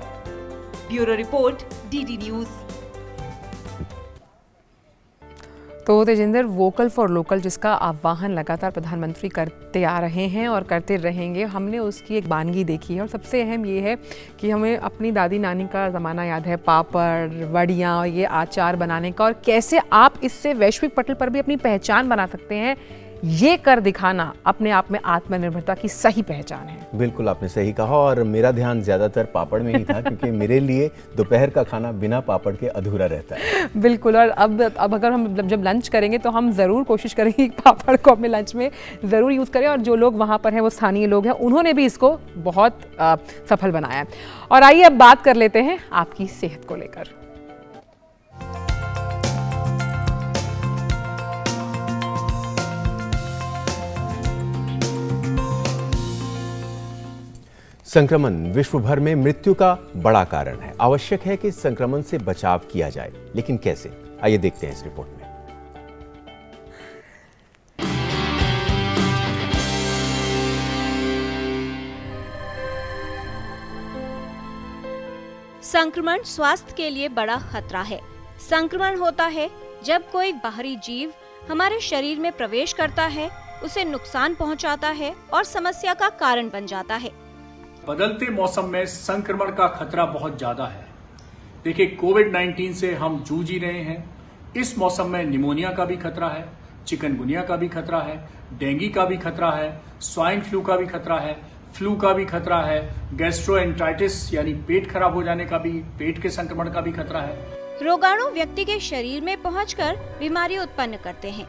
Bureau report, DD news. तो तेजिंदर, वोकल फॉर लोकल जिसका आह्वान लगातार प्रधानमंत्री करते आ रहे हैं और करते रहेंगे, हमने उसकी एक वानगी देखी है और सबसे अहम ये है कि हमें अपनी दादी नानी का ज़माना याद है, पापड़, वड़ियाँ और ये अचार बनाने का, और कैसे आप इससे वैश्विक पटल पर भी अपनी पहचान बना सकते हैं। ये कर दिखाना अपने आप में आत्मनिर्भरता की सही पहचान है। बिल्कुल आपने सही कहा और मेरा ध्यान ज़्यादातर पापड़ में ही था क्योंकि मेरे लिए दोपहर का खाना बिना पापड़ के अधूरा रहता है। बिल्कुल, और अब अगर हम जब लंच करेंगे तो हम ज़रूर कोशिश करेंगे कि पापड़ को अपने लंच में ज़रूर यूज़ करें, और जो लोग वहाँ पर हैं वो स्थानीय लोग हैं, उन्होंने भी इसको बहुत सफल बनाया है। और आइए अब बात कर लेते हैं आपकी सेहत को लेकर। संक्रमण विश्व भर में मृत्यु का बड़ा कारण है। आवश्यक है कि इस संक्रमण से बचाव किया जाए, लेकिन कैसे? आइए देखते हैं इस रिपोर्ट में। संक्रमण स्वास्थ्य के लिए बड़ा खतरा है। संक्रमण होता है जब कोई बाहरी जीव हमारे शरीर में प्रवेश करता है, उसे नुकसान पहुंचाता है और समस्या का कारण बन जाता है। बदलते मौसम में संक्रमण का खतरा बहुत ज्यादा है। देखिए, कोविड-19 से हम जूझ ही रहे हैं। इस मौसम में निमोनिया का भी खतरा है, चिकनगुनिया का भी खतरा है, डेंगू का भी खतरा है, स्वाइन फ्लू का भी खतरा है, फ्लू का भी खतरा है, गैस्ट्रोएंटराइटिस यानी पेट खराब हो जाने का भी, पेट के संक्रमण का भी खतरा है। रोगाणु व्यक्ति के शरीर में पहुंचकर बीमारी उत्पन्न करते हैं।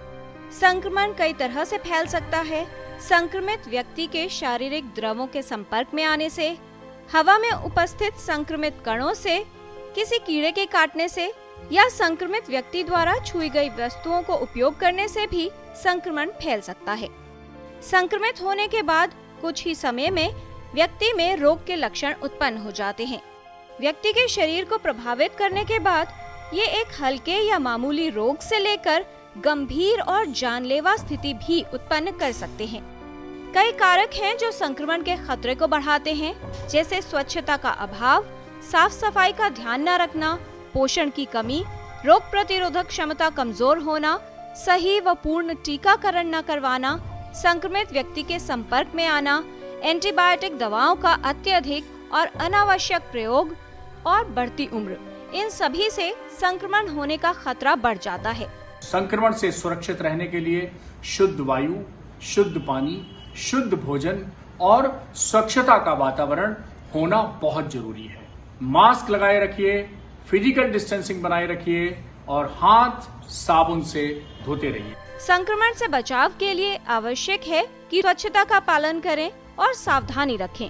संक्रमण कई तरह से फैल सकता है। संक्रमित व्यक्ति के शारीरिक द्रवों के संपर्क में आने से, हवा में उपस्थित संक्रमित कणों से, किसी कीड़े के काटने से या संक्रमित व्यक्ति द्वारा छुई गई वस्तुओं को उपयोग करने से भी संक्रमण फैल सकता है। संक्रमित होने के बाद कुछ ही समय में व्यक्ति में रोग के लक्षण उत्पन्न हो जाते हैं। व्यक्ति के शरीर को प्रभावित करने के बाद ये एक हल्के या मामूली रोग से लेकर गंभीर और जानलेवा स्थिति भी उत्पन्न कर सकते हैं। कई कारक हैं जो संक्रमण के खतरे को बढ़ाते हैं, जैसे स्वच्छता का अभाव, साफ सफाई का ध्यान न रखना, पोषण की कमी, रोग प्रतिरोधक क्षमता कमजोर होना, सही व पूर्ण टीकाकरण न करवाना, संक्रमित व्यक्ति के संपर्क में आना, एंटीबायोटिक दवाओं का अत्यधिक और अनावश्यक प्रयोग और बढ़ती उम्र, इन सभी से संक्रमण होने का खतरा बढ़ जाता है। संक्रमण से सुरक्षित रहने के लिए शुद्ध वायु, शुद्ध पानी, शुद्ध भोजन और स्वच्छता का वातावरण होना बहुत जरूरी है। मास्क लगाए रखिए, फिजिकल डिस्टेंसिंग बनाए रखिए, और हाथ साबुन से धोते रहिए। संक्रमण से बचाव के लिए आवश्यक है कि स्वच्छता का पालन करें और सावधानी रखें।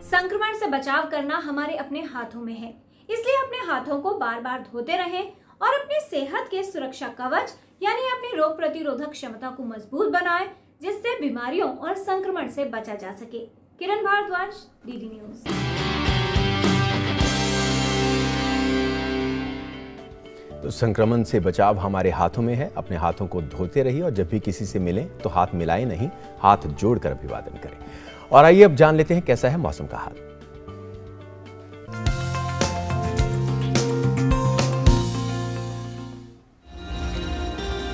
संक्रमण से बचाव करना हमारे अपने हाथों में है, इसलिए अपने हाथों को बार बार धोते रहें और अपनी सेहत के सुरक्षा कवच यानी अपनी रोग प्रतिरोधक क्षमता को मजबूत बनाएं, जिससे बीमारियों और संक्रमण से बचा जा सके। किरण भारद्वाज, डीडी न्यूज। तो संक्रमण से बचाव हमारे हाथों में है। अपने हाथों को धोते रहिए और जब भी किसी से मिलें तो हाथ मिलाएं नहीं, हाथ जोड़कर अभिवादन करें। और आइए अब जान लेते हैं कैसा है मौसम का हाल।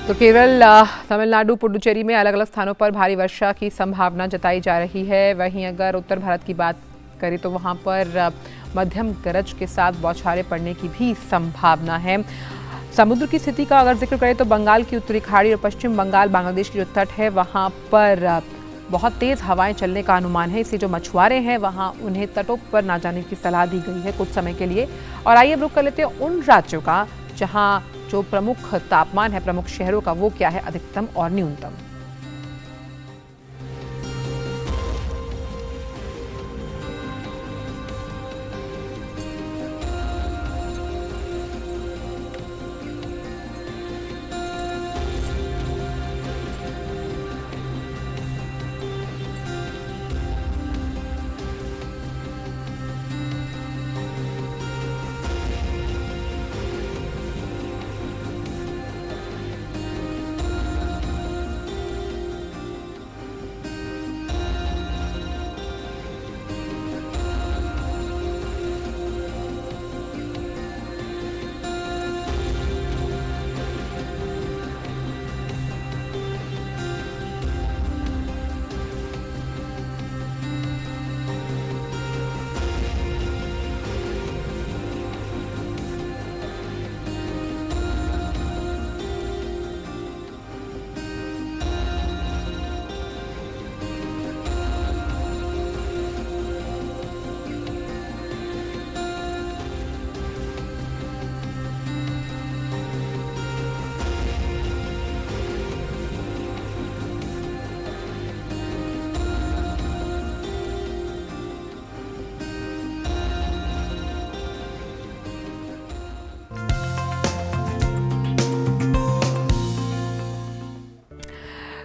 तो केरल, तमिलनाडु, पुडुचेरी में अलग अलग स्थानों पर भारी वर्षा की संभावना जताई जा रही है। वहीं अगर उत्तर भारत की बात करें तो वहां पर मध्यम गरज के साथ बौछारें पड़ने की भी संभावना है। समुद्र की स्थिति का अगर जिक्र करें तो बंगाल की उत्तरी खाड़ी और पश्चिम बंगाल, बांग्लादेश की जो तट है वहां पर बहुत तेज हवाएं चलने का अनुमान है। इसलिए जो मछुआरे हैं वहां उन्हें तटों पर ना जाने की सलाह दी गई है कुछ समय के लिए। और आइए रुक कर लेते हैं उन राज्यों का जहां जो प्रमुख तापमान है प्रमुख शहरों का, वो क्या है अधिकतम और न्यूनतम।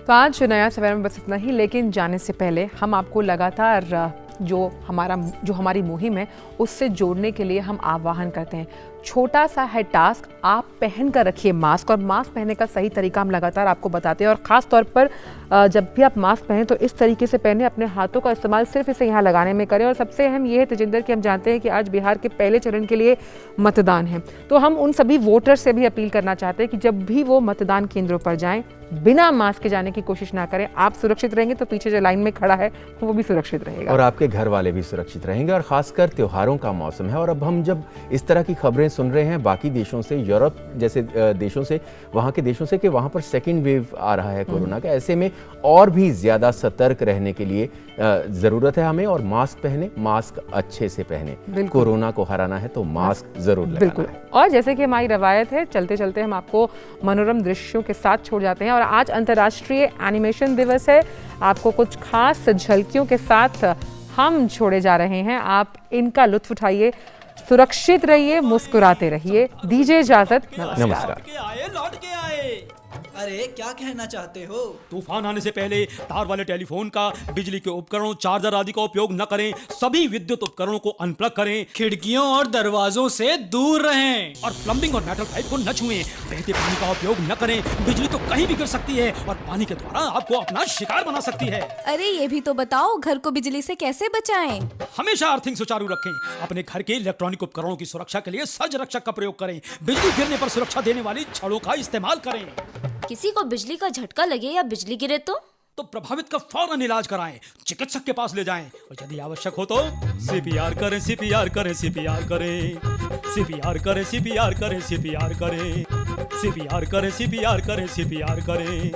तो आज नया सवेरा में बस इतना ही, लेकिन जाने से पहले हम आपको लगातार जो हमारी मुहिम है उससे जोड़ने के लिए हम आह्वान करते हैं। छोटा सा है टास्क, आप पहन कर रखिए मास्क, और मास्क पहनने का सही तरीका हम लगातार आपको बताते हैं। और ख़ास तौर पर जब भी आप मास्क पहने तो इस तरीके से पहने, अपने हाथों का इस्तेमाल सिर्फ इसे यहाँ लगाने में करें। और सबसे अहम ये है तेजिंदर कि हम जानते हैं कि आज बिहार के पहले चरण के लिए मतदान है, तो हम उन सभी वोटर से भी अपील करना चाहते हैं कि जब भी वो मतदान केंद्रों पर जाएं बिना मास्क के जाने की कोशिश ना करें। आप सुरक्षित रहेंगे तो पीछे जो लाइन में खड़ा है वो भी सुरक्षित रहेगा और आपके घर वाले भी सुरक्षित रहेंगे। और खासकर त्योहारों का मौसम है और अब हम जब इस तरह की खबरें सुन रहे हैं बाकी देशों से, यूरोप जैसे देशों से, वहाँ के देशों से कि वहाँ पर सेकेंड वेव आ रहा है कोरोना का, ऐसे में और भी ज़्यादा सतर्क रहने के लिए ज़रूरत है हमें। और मास्क पहने, मास्क अच्छे से पहने। कोरोना को हराना है तो मास्क ज़रूर लगाना है। और जैसे कि हमारी रवायत है, चलते चलते हम आपको मनोरम दृश्यों के साथ छोड़ जाते हैं। और आज अंतर्राष्ट्रीय एनिमेशन दिवस है, आपको कुछ खास झलकियों के साथ हम छोड़े जा रहे हैं। आप इनका लुत्फ उठाइए, सुरक्षित रहिए, मुस्कुराते रहिए। दीजिए इजाजत, नमस्कार। लौट के आए। अरे क्या कहना चाहते हो? तूफान आने से पहले तार वाले टेलीफोन का, बिजली के उपकरणों, चार्जर आदि का उपयोग न करें। सभी विद्युत उपकरणों को अनप्लग करें। खिड़कियों और दरवाजों से दूर रहें और प्लम्बिंग और मेटल पाइप को न छुएं। बहते पानी का उपयोग न करें। बिजली तो कहीं भी गिर सकती है और पानी के द्वारा आपको अपना शिकार बना सकती है। अरे ये भी तो बताओ, घर को बिजली से कैसे बचाएं? हमेशा अर्थिंग सुचारू रखें। अपने घर के इलेक्ट्रॉनिक उपकरणों की सुरक्षा के लिए सर्ज रक्षक का प्रयोग करें। बिजली गिरने पर सुरक्षा देने वाली छड़ों का इस्तेमाल करें। किसी को बिजली का झटका लगे या बिजली गिरे तो प्रभावित का फौरन इलाज कराएं, चिकित्सक के पास ले जाएं और यदि आवश्यक हो तो सीपीआर करें, सीपीआर करें, सीपीआर करें, सीपीआर करें, सीपीआर करें, सीपीआर करें, सीपीआर करें, सीपीआर करें, सीपीआर करें।